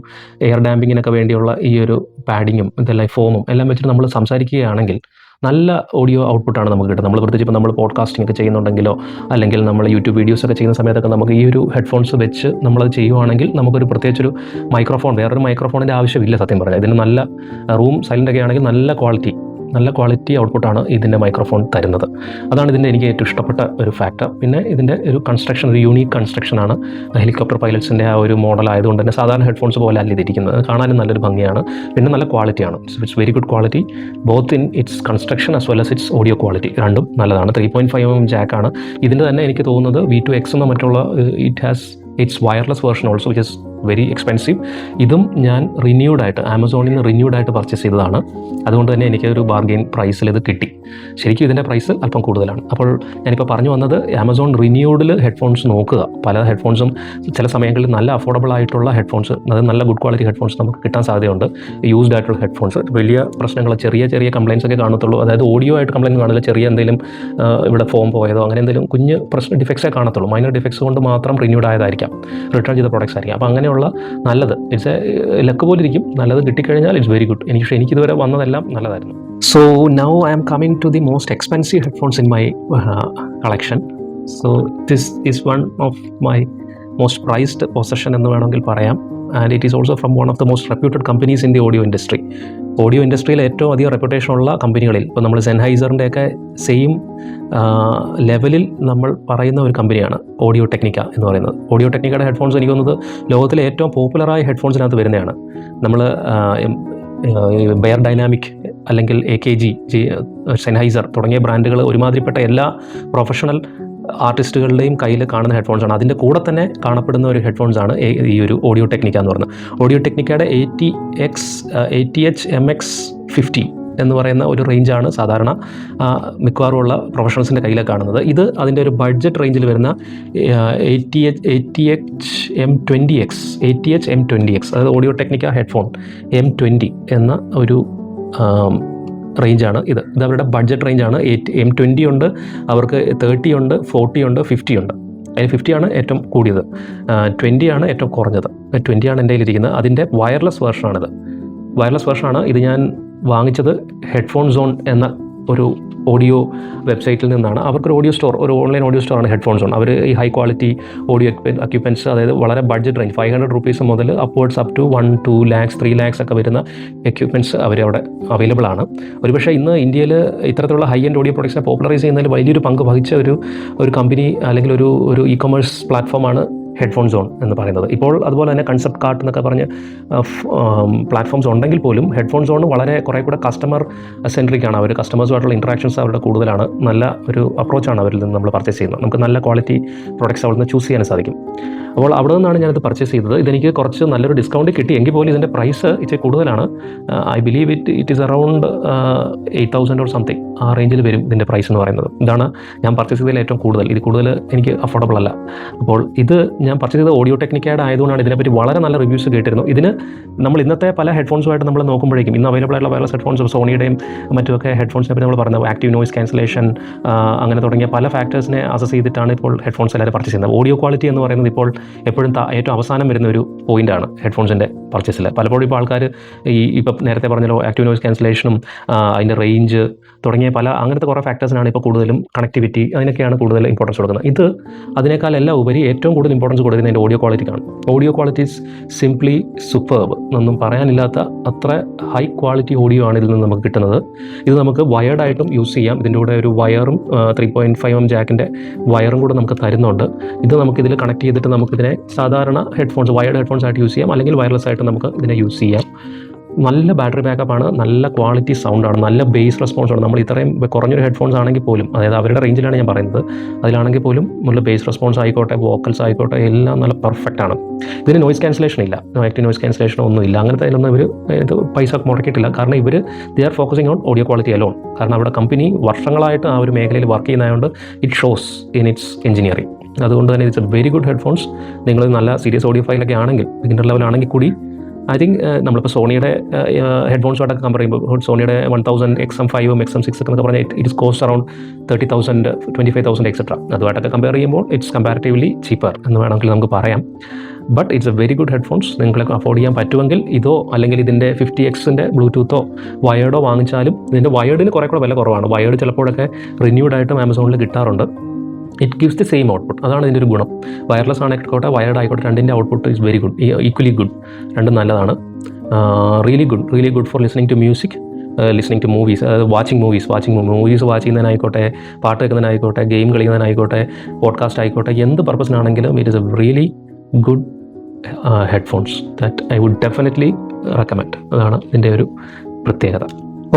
എയർ ഡാമ്പിങ്ങിനൊക്കെ വേണ്ടിയുള്ള ഈ ഒരു പാഡിങ്ങും ഇതെല്ലാം ഫോമും എല്ലാം വെച്ചിട്ട് നമ്മൾ സംസാരിക്കുകയാണെങ്കിൽ നല്ല ഓഡിയോ ഔട്ട്പുട്ടാണ് നമുക്ക് കിട്ടുന്നത്. നമ്മൾ പ്രത്യേകിച്ച് ഇപ്പോൾ നമ്മൾ പോഡ്കാസ്റ്റിംഗ് ഒക്കെ ചെയ്യുന്നുണ്ടെങ്കിലോ അല്ലെങ്കിൽ നമ്മൾ യൂട്യൂബ് വീഡിയോസൊക്കെ ചെയ്യുന്ന സമയത്തൊക്കെ നമുക്ക് ഈ ഒരു ഹെഡ്ഫോൺസ് വെച്ച് നമ്മളത് ചെയ്യുവാണെങ്കിൽ നമുക്കൊരു പ്രത്യേകിച്ചൊരു മൈക്രോഫോൺ, വേറൊരു മൈക്രോഫോണിൻ്റെ ആവശ്യമില്ല സത്യം പറഞ്ഞാൽ. ഇതിന് നല്ല റൂം സൈലൻ്റ് ഒക്കെ ആണെങ്കിൽ നല്ല ക്വാളിറ്റി ഔട്ട്പുട്ടാണ് ഇതിൻ്റെ മൈക്രോഫോൺ തരുന്നത്. അതാണ് ഇതിൻ്റെ എനിക്ക് ഏറ്റവും ഇഷ്ടപ്പെട്ട ഒരു ഫാക്ടർ. പിന്നെ ഇതിൻ്റെ ഒരു കൺസ്ട്രക്ഷൻ, ഒരു യൂണീക്ക് കൺസ്ട്രക്ഷനാണ്. ഹെലികോപ്റ്റർ പൈലറ്റ്സിൻ്റെ ആ ഒരു മോഡൽ ആയതുകൊണ്ട് തന്നെ സാധാരണ ഹെഡ്ഫോൺസ് പോലെ അല്ല ഇതിരിക്കുന്നത്. കാണാനും നല്ലൊരു ഭംഗിയാണ്. പിന്നെ നല്ല ക്വാളിറ്റിയാണ്. It's very good quality both in its construction as well as it's audio quality. രണ്ടും നല്ലതാണ്. 3.5mm ജാക്കാണ്. ഇതിൻ്റെ തന്നെ എനിക്ക് തോന്നുന്നത് V2X എന്ന മറ്റുള്ള it has it's wireless version also which is very expensive. ഇതും ഞാൻ റിന്യൂഡായിട്ട് ആമസോണിൽ നിന്ന് റിന്യൂഡായിട്ട് പർച്ചേസ് ചെയ്തതാണ്. അതുകൊണ്ട് തന്നെ എനിക്കൊരു ബാർഗെയിൻ പ്രൈസിൽ ഇത് കിട്ടി. ശരിക്കും ഇതിൻ്റെ പ്രൈസ് അല്പം കൂടുതലാണ്. അപ്പോൾ ഞാനിപ്പോൾ പറഞ്ഞു വന്നത് ആമസോൺ റിന്യൂഡിൽ ഹെഡ്ഫോൺസ് നോക്കുക. പല ഹെഡ്ഫോൺസും ചില സമയങ്ങളിൽ നല്ല അഫോർഡബിൾ ആയിട്ടുള്ള ഹെഡ്ഫോൺസ്, അത് നല്ല ഗുഡ് ക്വാളിറ്റി ഹെഡ്ഫോൺസ് നമുക്ക് കിട്ടാൻ സാധ്യതയുണ്ട്. യൂസ്ഡ് ആയിട്ടുള്ള ഹെഡ്ഫോൺസ് വലിയ പ്രശ്നങ്ങൾ, ചെറിയ കംപ്ലയിൻസ് ഒക്കെ കാണത്തുള്ളൂ. അതായത് ഓഡിയോ ആയിട്ട് കംപ്ലയിൻറ്റ് കാണില്ല, ചെറിയ എന്തെങ്കിലും ഇവിടെ ഫോം പോയതോ അങ്ങനെ എന്തെങ്കിലും കുഞ്ഞ് ഡിഫക്ട്സേ കാണത്തുള്ളൂ. മൈനർ ഡിഫക്ട്സ് കൊണ്ട് മാത്രം റിന്യൂഡ് ആയതായിരിക്കാം, റിട്ടേൺ ചെയ്ത പ്രോഡക്ട്സ് ആയിരിക്കും. അപ്പോൾ അങ്ങനെയുള്ള നല്ലത് ഇറ്റ്സ് എ ലക്ക് പോലെ ഇരിക്കും. നല്ലത് കിട്ടിക്കഴിഞ്ഞാൽ ഇറ്റ്സ് വെരി ഗുഡ്. എനിക്കിതുവരെ വന്നതെല്ലാം നല്ലതായിരുന്നു. So now I am coming to the most expensive headphones in my collection. So this is one of my most prized possession എന്ന് വേണമെങ്കിൽ പറയാം. And it is also from one of the most reputed companies in the audio industry. Audio ഇൻഡസ്ട്രിയിൽ ഏറ്റവും അധികം റെപ്യൂട്ടേഷനുള്ള കമ്പനികളിൽ ഇപ്പോൾ നമ്മൾ സെൻഹൈസറിൻ്റെയൊക്കെ same ലെവലിൽ നമ്മൾ പറയുന്ന ഒരു കമ്പനിയാണ് ഓഡിയോ ടെക്നിക്ക എന്ന് പറയുന്നത്. ഓഡിയോ ടെക്നിക്കയുടെ ഹെഡ്ഫോൺസ് എനിക്ക് തോന്നുന്നത് ലോകത്തിലെ ഏറ്റവും പോപ്പുലറായ ഹെഡ്ഫോൺസിനകത്ത് വരുന്നതാണ്. നമ്മൾ ബെയർ ഡൈനാമിക് അല്ലെങ്കിൽ AKG, സെൻഹൈസർ തുടങ്ങിയ ബ്രാൻഡുകൾ ഒരുമാതിരിപ്പെട്ട എല്ലാ പ്രൊഫഷണൽ ആർട്ടിസ്റ്റുകളുടെയും കയ്യിൽ കാണുന്ന ഹെഡ്ഫോൺസാണ്. അതിൻ്റെ കൂടെ തന്നെ കാണപ്പെടുന്ന ഒരു ഹെഡ്ഫോൺസാണ് ഈ ഒരു ഓഡിയോ ടെക്നിക്ക എന്ന് പറയുന്നത്. ഓഡിയോ ടെക്നിക്കയുടെ ATH MX50 എന്ന് പറയുന്ന ഒരു റേഞ്ചാണ് സാധാരണ മിക്കവാറുമുള്ള പ്രൊഫഷണൽസിൻ്റെ കയ്യിലാണ് കാണുന്നത്. ഇത് അതിൻ്റെ ഒരു ബഡ്ജറ്റ് റേഞ്ചിൽ വരുന്ന ATH M20X, അതായത് ഓഡിയോ ടെക്നിക്ക ഹെഡ്ഫോൺ M20 എന്ന ഒരു റേഞ്ചാണ് ഇത് അവരുടെ ബഡ്ജറ്റ് റേഞ്ചാണ്. M20 ഉണ്ട്, അവർക്ക് 30 ഉണ്ട്, 40 ഉണ്ട്, 50 ഉണ്ട്. അതിൽ 50 ആണ് ഏറ്റവും കൂടിയത്, 20 ആണ് ഏറ്റവും കുറഞ്ഞത്. 20 ആണ് എൻ്റെ കയ്യിലിരിക്കുന്നത്. അതിൻ്റെ വയർലെസ് വേർഷനാണ് ഇത്. ഞാൻ വാങ്ങിച്ചത് ഹെഡ്ഫോൺ സോൺ എന്ന ഒരു ഓഡിയോ വെബ്സൈറ്റിൽ നിന്നാണ്. അവർക്കൊരു ഓഡിയോ സ്റ്റോർ, ഒരു ഓൺലൈൻ ഓഡിയോ സ്റ്റോറാണ് ഹെഡ്ഫോൺ സോൺ. അവർ ഈ ഹൈ ക്വാളിറ്റി ഓഡിയോ എക്യുപ്മെൻറ്റ്സ്, അതായത് വളരെ ബഡ്ജറ്റ് റേഞ്ച് 500 rupees മുതൽ upwards up to 1-2 lakhs 3 lakhs ഒക്കെ വരുന്ന എക്യുപ്മെൻറ്റ്സ് അവരവിടെ അവൈലബിൾ ആണ്. ഒരുപക്ഷേ ഇന്ന് ഇന്ത്യയിൽ ഇത്തരത്തിലുള്ള ഹൈ എൻഡ് ഓഡിയോ പ്രൊഡക്ട്സിനെ പോപ്പുലറൈസ് ചെയ്യുന്നതിൽ വലിയൊരു പങ്ക് വഹിച്ച ഒരു കമ്പനി അല്ലെങ്കിൽ ഒരു ഇ-കൊമേഴ്സ് പ്ലാറ്റ്ഫോമാണ് ഹെഡ്ഫോൺ സോൺ എന്ന് പറയുന്നത്. ഇപ്പോൾ അതുപോലെ തന്നെ കൺസെപ്റ്റ് കാർട്ട് എന്നൊക്കെ പറഞ്ഞ് പ്ലാറ്റ്ഫോംസ് ഉണ്ടെങ്കിൽ പോലും ഹെഡ്ഫോൺ സോൺ കുറേ കൂടെ കസ്റ്റമർ സെൻട്രിക് ആണ്. അവർ കസ്റ്റമേഴ്സുമായിട്ടുള്ള ഇൻട്രാക്ഷൻസ് അവരുടെ കൂടുതലാണ്. നല്ല ഒരു അപ്രോച്ചാണ് അവരിൽ നിന്ന് നമ്മൾ പർച്ചേസ് ചെയ്യുന്നത്. നമുക്ക് നല്ല ക്വാളിറ്റി പ്രോഡക്ട്സ് അവിടെ നിന്ന് ചൂസ് ചെയ്യാൻ സാധിക്കും. അപ്പോൾ അവിടെ നിന്നാണ് ഞാനിത് പർച്ചേസ് ചെയ്തത്. ഇതെനിക്ക് കുറച്ച് നല്ലൊരു ഡിസ്കൗണ്ട് കിട്ടി എങ്കിൽ പോലും ഇതിൻ്റെ പ്രൈസ് ഇച്ചിരി കൂടുതലാണ്. I believe it is around 8,000 or something ആ റേഞ്ചിൽ വരും ഇതിൻ്റെ പ്രൈസ് എന്ന് പറയുന്നത്. ഇതാണ് ഞാൻ പർച്ചേസ് ചെയ്തതിൽ ഏറ്റവും കൂടുതൽ. ഇത് കൂടുതൽ എനിക്ക് അഫോർഡബിൾ അല്ല. അപ്പോൾ ഇത് ഞാൻ പർച്ചേസ് ചെയ്ത ഓഡിയോ ടെക്നിക്കയുടെ ആയതുകൊണ്ടാണ് ഇതിനെപ്പറ്റി വളരെ നല്ല റിവ്യൂസ് കേട്ടിരുന്നു. ഇതിന് നമ്മൾ ഇന്നത്തെ പല ഹെഡ്ഫോൺസുമായിട്ട് നമ്മൾ നോക്കുമ്പോഴേക്കും ഇന്ന് അവൈലബിൾ ആയിട്ടുള്ള വയർലെസ് ഹെഡ്ഫോൺസ്, സോണിയുടെയും മറ്റുമൊക്കെ ഹെഡ്ഫോൺസിനെ പറ്റി നമ്മൾ പറഞ്ഞത് ആക്റ്റീവ് നോയിസ് ക്യാൻസലേഷൻ അങ്ങനെ തുടങ്ങിയ പല ഫാക്ടേഴ്സിനെ അസസ് ചെയ്തിട്ടാണ് ഇപ്പോൾ ഹെഡ്ഫോൺസ് എല്ലാവരും പർച്ചേസ് ചെയ്യുന്നത്. ഓഡിയോ ക്വാളിറ്റി എന്ന് പറയുന്നത് ഇപ്പോൾ എപ്പോഴും ഏറ്റവും അവസാനം വരുന്ന ഒരു പോയിൻ്റാണ് ഹെഡ്ഫോൺസിൻ്റെ പർച്ചേസിൽ. പലപ്പോഴും ഇപ്പോൾ ആൾക്കാർ ഇപ്പം നേരത്തെ പറഞ്ഞല്ലോ ആക്റ്റീവ് നോയിസ് ക്യാൻസലേഷനും അതിൻ്റെ റേഞ്ച് തുടങ്ങിയ അങ്ങനത്തെ കുറേ ഫാക്ടേഴ്സിനാണ് ഇപ്പോൾ കൂടുതലും, കണക്ടിവിറ്റി, അതിനൊക്കെയാണ് കൂടുതൽ ഇമ്പോർട്ടൻസ് കൊടുക്കുന്നത്. ഇത് അതിനേക്കാളെല്ലാം ഉപരി ഏറ്റവും കൂടുതൽ ഇമ്പോർട്ടൻസ് കൊടുക്കുന്നത് അതിൻ്റെ ഓഡിയോ ക്വാളിറ്റിക്കാണ്. Audio quality is simply superb എന്നൊന്നും പറയാനില്ലാത്ത അത്ര ഹൈ ക്വാളിറ്റി ഓഡിയോ ആണ് ഇതിൽ നിന്ന് നമുക്ക് കിട്ടുന്നത്. ഇത് നമുക്ക് വയർഡായിട്ടും യൂസ് ചെയ്യാം. ഇതിൻ്റെ കൂടെ ഒരു വയറും 3.5mm ജാക്കിൻ്റെ വയറും കൂടെ നമുക്ക് തരുന്നുണ്ട്. ഇത് നമുക്കിതിൽ കണക്ട് ചെയ്തിട്ട് നമുക്കിതിനെ സാധാരണ വയർഡ് ഹെഡ്ഫോൺസ് ആയിട്ട് യൂസ് ചെയ്യാം, അല്ലെങ്കിൽ വയർലെസ് ആയിട്ട് നമുക്ക് ഇതിനെ യൂസ് ചെയ്യാം. നല്ല ബാറ്ററി ബാക്കപ്പാണ്, നല്ല ക്വാളിറ്റി സൗണ്ടാണ്, നല്ല ബേസ് റെസ്പോൺസാണ്. നമ്മൾ ഇത്രയും കുറഞ്ഞൊരു ഹെഡ്ഫോൺസ് ആണെങ്കിൽ പോലും, അതായത് അവരുടെ റേഞ്ചിലാണ് ഞാൻ പറയുന്നത്, അതിലാണെങ്കിൽ പോലും നല്ല ബേസ് റെസ്പോൺസ് ആയിക്കോട്ടെ, വോക്കൽസ് ആയിക്കോട്ടെ, എല്ലാം നല്ല പെർഫെക്റ്റ് ആണ്. ഇതിന് നോയ്സ് ക്യാൻസലേഷൻ ഇല്ല, ആക്റ്റീവ് നോയ്സ് ക്യാൻസലേഷൻ ഒന്നും ഇല്ല. അങ്ങനത്തെ അതിലൊന്നും ഇവർ ഇത് പൈസ മുടക്കിയിട്ടില്ല. കാരണം ഇവർ they are focusing on audio quality alone. കാരണം അവിടെ കമ്പനി വർഷങ്ങളായിട്ട് ആ ഒരു മേഖലയിൽ വർക്ക് ചെയ്യുന്നതുകൊണ്ട് it shows in its engineering. അതുകൊണ്ട് തന്നെ it's a very good headphones. നിങ്ങൾ നല്ല സീരിയസ് ഓഡിയോ ഫൈലൊക്കെ ആണെങ്കിൽ, ബിഗിനർ ലെവലാണെങ്കിൽ കൂടി ഐ തിങ്ക് നമ്മളിപ്പോൾ സോണിയുടെ ഹെഡ്ഫോൺസുമായിട്ടൊക്കെ കമ്പയർ ചെയ്യുമ്പോൾ സോണിയുടെ 1000 XM5 XM6 എന്നൊക്കെ പറഞ്ഞാൽ it is cost around 30,000 25,000 etcetera. അതുമായിട്ടൊക്കെ കമ്പയർ ചെയ്യുമ്പോൾ ഇറ്റ്സ് കമ്പാരിറ്റീവ്ലി ചീപ്പർ എന്ന് വേണമെങ്കിൽ നമുക്ക് പറയാം. But it's a very good headphones. നിങ്ങൾക്ക് അഫോർഡ് ചെയ്യാൻ പറ്റുമെങ്കിൽ ഇതോ അല്ലെങ്കിൽ ഇതിൻ്റെ 50Xൻ്റെ ബ്ലൂടൂത്തോ വയേർഡോ വാങ്ങിച്ചാലും, ഇതിൻ്റെ വയേർഡിന് കുറേ കൂടെ വില കുറവാണ്. വയേർഡ് ചിലപ്പോഴൊക്കെ റിന്യൂഡ് ആമസോണിൽ കിട്ടാറുണ്ട്. It gives the same output. അതാണ് ഇതിൻ്റെ ഒരു ഗുണം. വയർലെസ് ആയിക്കോട്ടെ വയർഡ് ആയിക്കോട്ടെ, രണ്ടിൻ്റെ output is very good, equally good. രണ്ടും നല്ലതാണ്. Really good for listening to music, listening to movies, അതായത് വാച്ചിങ് മൂവീസ് വാച്ച് ചെയ്യുന്നതിനായിക്കോട്ടെ, പാട്ട് കേൾക്കുന്നതിനായിക്കോട്ടെ, ഗെയിം കളിക്കുന്നതിനായിക്കോട്ടെ, പോഡ്കാസ്റ്റ് ആയിക്കോട്ടെ, എന്ത് പർപ്പസിനാണെങ്കിലും it is a really good headphones that I would definitely recommend. അതാണ് ഇതിൻ്റെ ഒരു പ്രത്യേകത.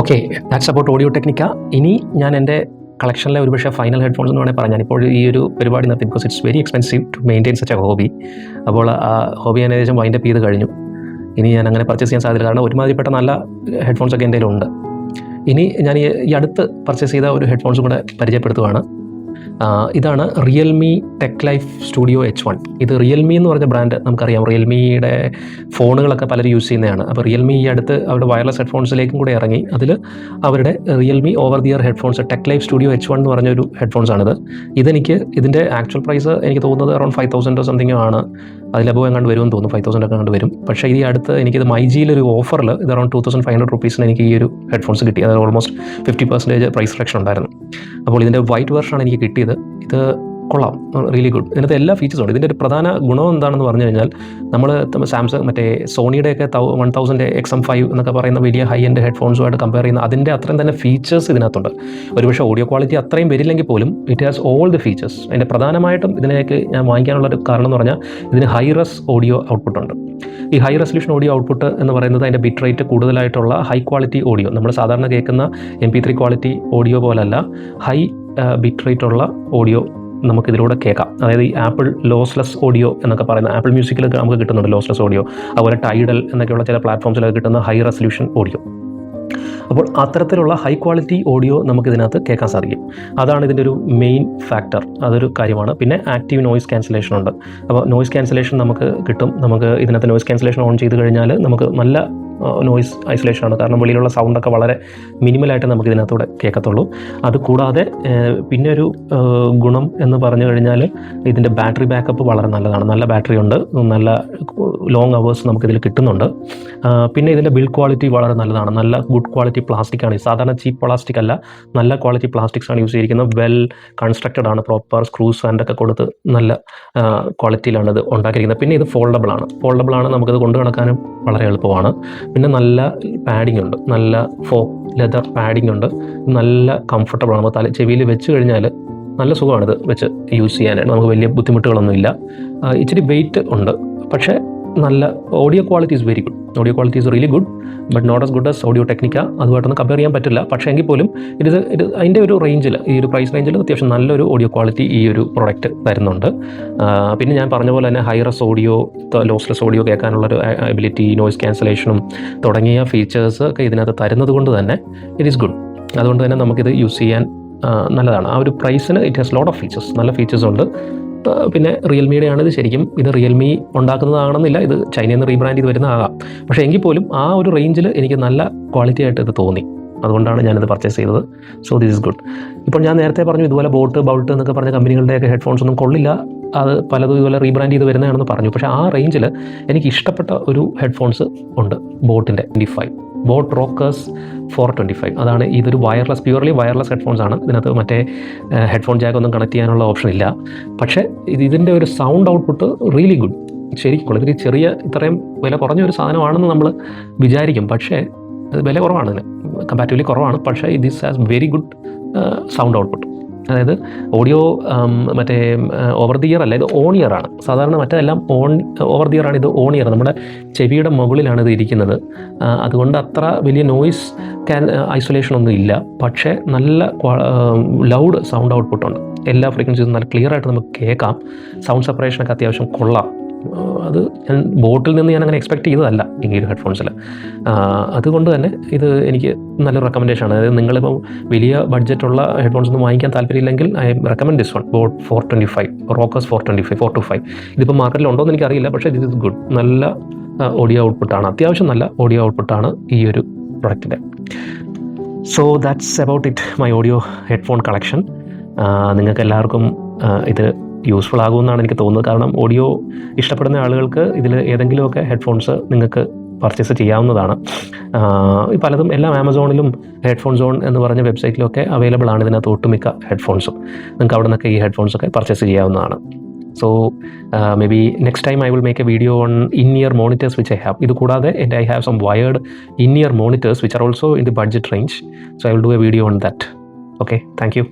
Okay, that's about Audio Technica. ഇനി ഞാൻ എൻ്റെ കളക്ഷനിലെ ഒരുപക്ഷെ ഫൈനൽ ഹെഡ്ഫോൺസ് എന്ന് വേണമെങ്കിൽ പറയാം. ഞാനിപ്പോൾ ഈ ഒരു പരിപാടി നടത്തി, because it's very expensive to maintain such a hobby. അപ്പോൾ ആ ഹോബി ഞാൻ ഏകദേശം വൈൻഡപ്പ് ചെയ്ത് കഴിഞ്ഞു. ഇനി ഞാൻ അങ്ങനെ പർച്ചേസ് ചെയ്യാൻ സാധ്യത, കാരണം ഒരുമാതിരിപ്പെട്ട നല്ല ഹെഡ്ഫോൺസ് ഒക്കെ എൻ്റെ കയ്യിലുണ്ട്. ഇനി ഞാൻ ഈ അടുത്ത് പർച്ചേസ് ചെയ്ത ഒരു ഹെഡ്ഫോൺസും കൂടെ പരിചയപ്പെടുത്തുകയാണ്. ഇതാണ് Realme tech life studio H1. ഇത് റിയൽമി എന്ന് പറഞ്ഞ ബ്രാൻഡ് നമുക്കറിയാം. റിയൽമിയുടെ ഫോണുകളൊക്കെ പലരും യൂസ് ചെയ്യുന്നതാണ്. അപ്പോൾ റിയൽമി ഈ അടുത്ത് അവരുടെ വയർലെസ് ഹെഡ്ഫോൺസിലേക്കും കൂടെ ഇറങ്ങി. അതിൽ അവരുടെ Realme over the year headphones tech life studio H1 എന്ന് പറഞ്ഞൊരു ഹെഡ്ഫോൺസാണിത്. ഇതിൻ്റെ ആക്ച്വൽ പ്രൈസ് എനിക്ക് തോന്നുന്നത് അറൗണ്ട് 5,000 സംതിങ്ങോ ആണ്. അതിലബോ എങ്ങാണ്ട് വരുമെന്ന് തോന്നുന്നു, 5,000 ഒക്കെ കണ്ട് വരും. പക്ഷേ ഈ അടുത്ത് എനിക്കിത് മൈജിയിലൊരു ഓഫറിൽ ഇത് അറൗണ്ട് 2,500 റുപ്പീസിന് എനിക്ക് ഈ ഒരു ഹെഡ്ഫോൺസ് കിട്ടി. അതായത് ഓൾമോസ്റ്റ് 50% പ്രൈസ് റിഡക്ഷൻ ഉണ്ടായിരുന്നു. അപ്പോൾ ഇതിൻ്റെ വൈറ്റ് വെർഷനാണ് എനിക്ക് കിട്ടിയത്. ഇത് കൊള്ളാം, റിയലി ഗുഡ്. ഇതിനകത്ത് എല്ലാ ഫീച്ചേഴ്സും ഉണ്ട്. ഇതിൻ്റെ ഒരു പ്രധാന ഗുണം എന്താണെന്ന് പറഞ്ഞു കഴിഞ്ഞാൽ, നമ്മൾ സാംസങ് മറ്റേ സോണിയുടെയൊക്കെ 1000 XM5 എന്നൊക്കെ പറയുന്ന വലിയ ഹൈ എൻഡ് ഹെഡ്ഫോൺസുമായിട്ട് കമ്പയർ ചെയ്യുന്ന അതിൻ്റെ അത്രയും തന്നെ ഫീച്ചേഴ്സ് ഇതിനകത്തുണ്ട്. ഒരുപക്ഷെ ഓഡിയോ ക്വാളിറ്റി അത്രയും വരില്ലെങ്കിൽ പോലും it has all the features. അതിൻ്റെ പ്രധാനമായിട്ടും ഇതിലേക്ക് ഞാൻ വാങ്ങിക്കാനുള്ളൊരു കാരണം എന്ന് പറഞ്ഞാൽ, ഇതിന് ഹൈ റെസ് ഓഡിയോ ഔട്ട്പുട്ട് ഉണ്ട്. ഈ ഹൈ റെസൊല്യൂഷൻ ഓഡിയോ ഔട്ട്പുട്ട് എന്ന് പറയുന്നത് അതിൻ്റെ ബിറ്റ് റേറ്റ് കൂടുതലായിട്ടുള്ള ഹൈ ക്വാളിറ്റി ഓഡിയോ, നമ്മൾ സാധാരണ കേൾക്കുന്ന MP3 ക്വാളിറ്റി ഓഡിയോ പോലല്ല, ഹൈ ബിറ്റ് റേറ്റ് ഉള്ള ഓഡിയോ നമുക്കിതിലൂടെ കേൾക്കാം. അതായത് ഈ ആപ്പിൾ ലോസ്ലെസ് ഓഡിയോ എന്നൊക്കെ പറയുന്ന, ആപ്പിൾ മ്യൂസിക്കിലൊക്കെ നമുക്ക് കിട്ടുന്നുണ്ട് ലോസ്ലെസ് ഓഡിയോ, അതുപോലെ ടൈഡൽ എന്നൊക്കെയുള്ള ചില പ്ലാറ്റ്ഫോംസിലൊക്കെ കിട്ടുന്ന ഹൈ റെസൊല്യൂഷൻ ഓഡിയോ. അപ്പോൾ അത്തരത്തിലുള്ള ഹൈ ക്വാളിറ്റി ഓഡിയോ നമുക്കിതിനകത്ത് കേൾക്കാൻ സാധിക്കും. അതാണ് ഇതിൻ്റെ ഒരു മെയിൻ ഫാക്ടർ, അതൊരു കാര്യമാണ്. പിന്നെ ആക്റ്റീവ് നോയ്സ് ക്യാൻസലേഷൻ ഉണ്ട്. അപ്പോൾ നോയ്സ് ക്യാൻസലേഷൻ നമുക്ക് കിട്ടും. നമുക്ക് ഇതിനകത്ത് നോയ്സ് ക്യാൻസലേഷൻ ഓൺ ചെയ്ത് കഴിഞ്ഞാൽ നമുക്ക് നല്ല നോയ്സ് ഐസൊലേഷനാണ്. കാരണം വെളിയിലുള്ള സൗണ്ടൊക്കെ വളരെ മിനിമലായിട്ട് നമുക്ക് ഇതിനകത്തൂടെ കേൾക്കത്തുള്ളൂ. അതുകൂടാതെ പിന്നെ ഒരു ഗുണം എന്ന് പറഞ്ഞു കഴിഞ്ഞാൽ, ഇതിൻ്റെ ബാറ്ററി ബാക്കപ്പ് വളരെ നല്ലതാണ്. നല്ല ബാറ്ററി ഉണ്ട്, നല്ല ലോങ് അവേഴ്സ് നമുക്കിതിൽ കിട്ടുന്നുണ്ട്. പിന്നെ ഇതിൻ്റെ ബിൽഡ് ക്വാളിറ്റി വളരെ നല്ലതാണ്. നല്ല ഗുഡ് ക്വാളിറ്റി പ്ലാസ്റ്റിക്കാണ്. സാധാരണ ചീപ്പ് പ്ലാസ്റ്റിക് അല്ല, നല്ല ക്വാളിറ്റി പ്ലാസ്റ്റിക്സാണ് യൂസ് ചെയ്തിരിക്കുന്നത്. വെൽ കൺസ്ട്രക്റ്റഡ് ആണ്. പ്രോപ്പർ സ്ക്രൂസ് ആൻഡൊക്കെ കൊടുത്ത് നല്ല ക്വാളിറ്റിയിലാണ് ഇത് ഉണ്ടാക്കിയിരിക്കുന്നത്. പിന്നെ ഇത് ഫോൾഡബിൾ ആണ്, നമുക്കിത് കൊണ്ടു നടക്കാനും വളരെ എളുപ്പമാണ്. പിന്നെ നല്ല പാഡിംഗ് ഉണ്ട്, നല്ല ലെതർ പാഡിംഗ് ഉണ്ട്, നല്ല കംഫർട്ടബിൾ ആണ്. നമുക്ക് ചെവിയിൽ വെച്ച് കഴിഞ്ഞാൽ നല്ല സുഖമാണിത് വെച്ച് യൂസ് ചെയ്യാനായിട്ട്, നമുക്ക് വലിയ ബുദ്ധിമുട്ടുകളൊന്നുമില്ല. ഇച്ചിരി വെയിറ്റ് ഉണ്ട്, പക്ഷേ നല്ല audio quality is very good. Audio quality is really good, but not as good as Audio Technica. അതുമായിട്ടൊന്നും കമ്പയർ ചെയ്യാൻ പറ്റില്ല. പക്ഷേ എങ്കിൽ പോലും ഇത് അതിൻ്റെ ഒരു റേഞ്ചിൽ, ഈ ഒരു പ്രൈസ് റേഞ്ചിൽ അത്യാവശ്യം നല്ലൊരു ഓഡിയോ ക്വാളിറ്റി ഈ ഒരു പ്രൊഡക്റ്റ് തരുന്നുണ്ട്. പിന്നെ ഞാൻ പറഞ്ഞ പോലെ തന്നെ ഹൈറസ് ഓഡിയോ, ലോസ്ലെസ് ഓഡിയോ കേൾക്കാനുള്ളൊരു എബിലിറ്റി, നോയ്സ് ക്യാൻസലേഷനും തുടങ്ങിയ ഫീച്ചേഴ്സ് ഒക്കെ ഇതിനകത്ത് തരുന്നത് കൊണ്ട് തന്നെ ഇറ്റ് ഈസ് ഗുഡ്. അതുകൊണ്ട് തന്നെ നമുക്കിത് യൂസ് ചെയ്യാൻ നല്ലതാണ്. ആ ഒരു പ്രൈസിന് it has lot of features, നല്ല ഫീച്ചേഴ്സ് ഉണ്ട്. പിന്നെ റിയൽമിയുടെ ആണിത്. ശരിക്കും ഇത് റിയൽമി ഉണ്ടാക്കുന്നതാണെന്നില്ല, ഇത് ചൈനയിൽ നിന്ന് റീബ്രാൻഡ് ചെയ്ത് വരുന്നതാകാം. പക്ഷേ എങ്കിൽ പോലും ആ ഒരു റേഞ്ചിൽ എനിക്ക് നല്ല ക്വാളിറ്റി ആയിട്ട് ഇത് തോന്നി. അതുകൊണ്ടാണ് ഞാനിത് പർച്ചേസ് ചെയ്തത്. So this is good. ഇപ്പോൾ ഞാൻ നേരത്തെ പറഞ്ഞു, ഇതുപോലെ ബൗട്ട് എന്നൊക്കെ പറഞ്ഞ കമ്പനികളുടെയൊക്കെ ഹെഡ്ഫോൺസ് ഒന്നും കൊള്ളില്ല, അത് പലതും ഇതുപോലെ റീബ്രാൻഡ് ചെയ്ത് വരുന്നതാണെന്ന് പറഞ്ഞു. പക്ഷേ ആ റേഞ്ചിൽ എനിക്ക് ഇഷ്ടപ്പെട്ട ഒരു ഹെഡ്ഫോൺസ് ഉണ്ട്, ബോട്ടിൻ്റെ 25 ബോട്ട് റോക്കേഴ്സ് 425. അതാണ്. ഇതൊരു പ്യൂർലി വയർലെസ് ഹെഡ്ഫോൺസ് ആണ്. ഇതിനകത്ത് മറ്റേ ഹെഡ്ഫോൺ ജാക്ക് ഒന്നും കണക്ട് ചെയ്യാനുള്ള ഓപ്ഷൻ ഇല്ല. പക്ഷേ ഇതിൻ്റെ ഒരു സൗണ്ട് ഔട്ട്പുട്ട് റിയലി ഗുഡ്. ശരിക്കും ഇതിൽ ഇത്രയും വില കുറഞ്ഞൊരു സാധനമാണെന്ന് നമ്മൾ വിചാരിക്കും, പക്ഷേ വില കുറവാണ്, ഇതിന് കമ്പാരിറ്റീവ്ലി കുറവാണ്. പക്ഷേ this has very good sound output. അതായത് ഓഡിയോ മറ്റേ ഓവർ ദി ഇയർ അല്ല, ഇത് ഓൺ ഇയർ ആണ്. സാധാരണ മറ്റെല്ലാം ഓവർ ദി ഇയർ ആണ്, ഇത് ഓൺ ഇയർ. നമ്മുടെ ചെവിയുടെ മുകളിലാണ് ഇത് ഇരിക്കുന്നത്. അതുകൊണ്ട് അത്ര വലിയ നോയിസ് ഐസൊലേഷൻ ഒന്നും ഇല്ല. പക്ഷേ നല്ല ലൗഡ് സൗണ്ട് ഔട്ട്പുട്ടുണ്ട്. എല്ലാ ഫ്രീക്വൻസീസും നല്ല ക്ലിയർ ആയിട്ട് നമുക്ക് കേൾക്കാം. സൗണ്ട് സെപ്പറേഷനൊക്കെ അത്യാവശ്യം കൊള്ളാം. അത് ഞാൻ ബോട്ടിൽ നിന്ന് ഞാൻ അങ്ങനെ എക്സ്പെക്ട് ചെയ്തതല്ല ഈ ഒരു ഹെഡ്ഫോൺസിൽ. അതുകൊണ്ട് തന്നെ ഇത് എനിക്ക് നല്ലൊരു റെക്കമെൻഡേഷനാണ്. അതായത് നിങ്ങളിപ്പോൾ വലിയ ബഡ്ജറ്റുള്ള ഹെഡ്ഫോൺസ് ഒന്നും വാങ്ങിക്കാൻ താല്പര്യമില്ലെങ്കിൽ I recommend this one, Boat 425, Rockerz 425, 425. ഇതിപ്പോൾ മാർക്കറ്റിൽ ഉണ്ടോ എന്ന് എനിക്കറിയില്ല, പക്ഷേ ദിസ് ഇസ് ഗുഡ്. നല്ല ഓഡിയോ ഔട്ട്പുട്ടാണ്, അത്യാവശ്യം നല്ല ഓഡിയോ ഔട്ട്പുട്ടാണ് ഈ ഒരു പ്രൊഡക്റ്റിൻ്റെ. So that's about it, my audio headphone collection. നിങ്ങൾക്ക് എല്ലാവർക്കും ഇത് യൂസ്ഫുൾ ആകുമെന്നാണ് എനിക്ക് തോന്നുന്നത്. കാരണം ഓഡിയോ ഇഷ്ടപ്പെടുന്ന ആളുകൾക്ക് ഇതിൽ ഏതെങ്കിലുമൊക്കെ ഹെഡ്ഫോൺസ് നിങ്ങൾക്ക് പർച്ചേസ് ചെയ്യാവുന്നതാണ്. പലതും എല്ലാം ആമസോണിലും ഹെഡ്ഫോൺ സോൺ എന്ന് പറഞ്ഞ വെബ്സൈറ്റിലൊക്കെ അവൈലബിൾ ആണ് ഇതിനകത്ത് ഒട്ടുമിക്ക ഹെഡ്ഫോൺസും. നിങ്ങൾക്ക് അവിടെ നിന്നൊക്കെ ഈ ഹെഡ്ഫോൺസൊക്കെ പർച്ചേസ് ചെയ്യാവുന്നതാണ്. So maybe next time I will make a video on in-ear monitors which I have. ഇത് കൂടാതെ I have some wired in-ear monitors which are also in the budget range. So I will do a video on that. Okay, thank U.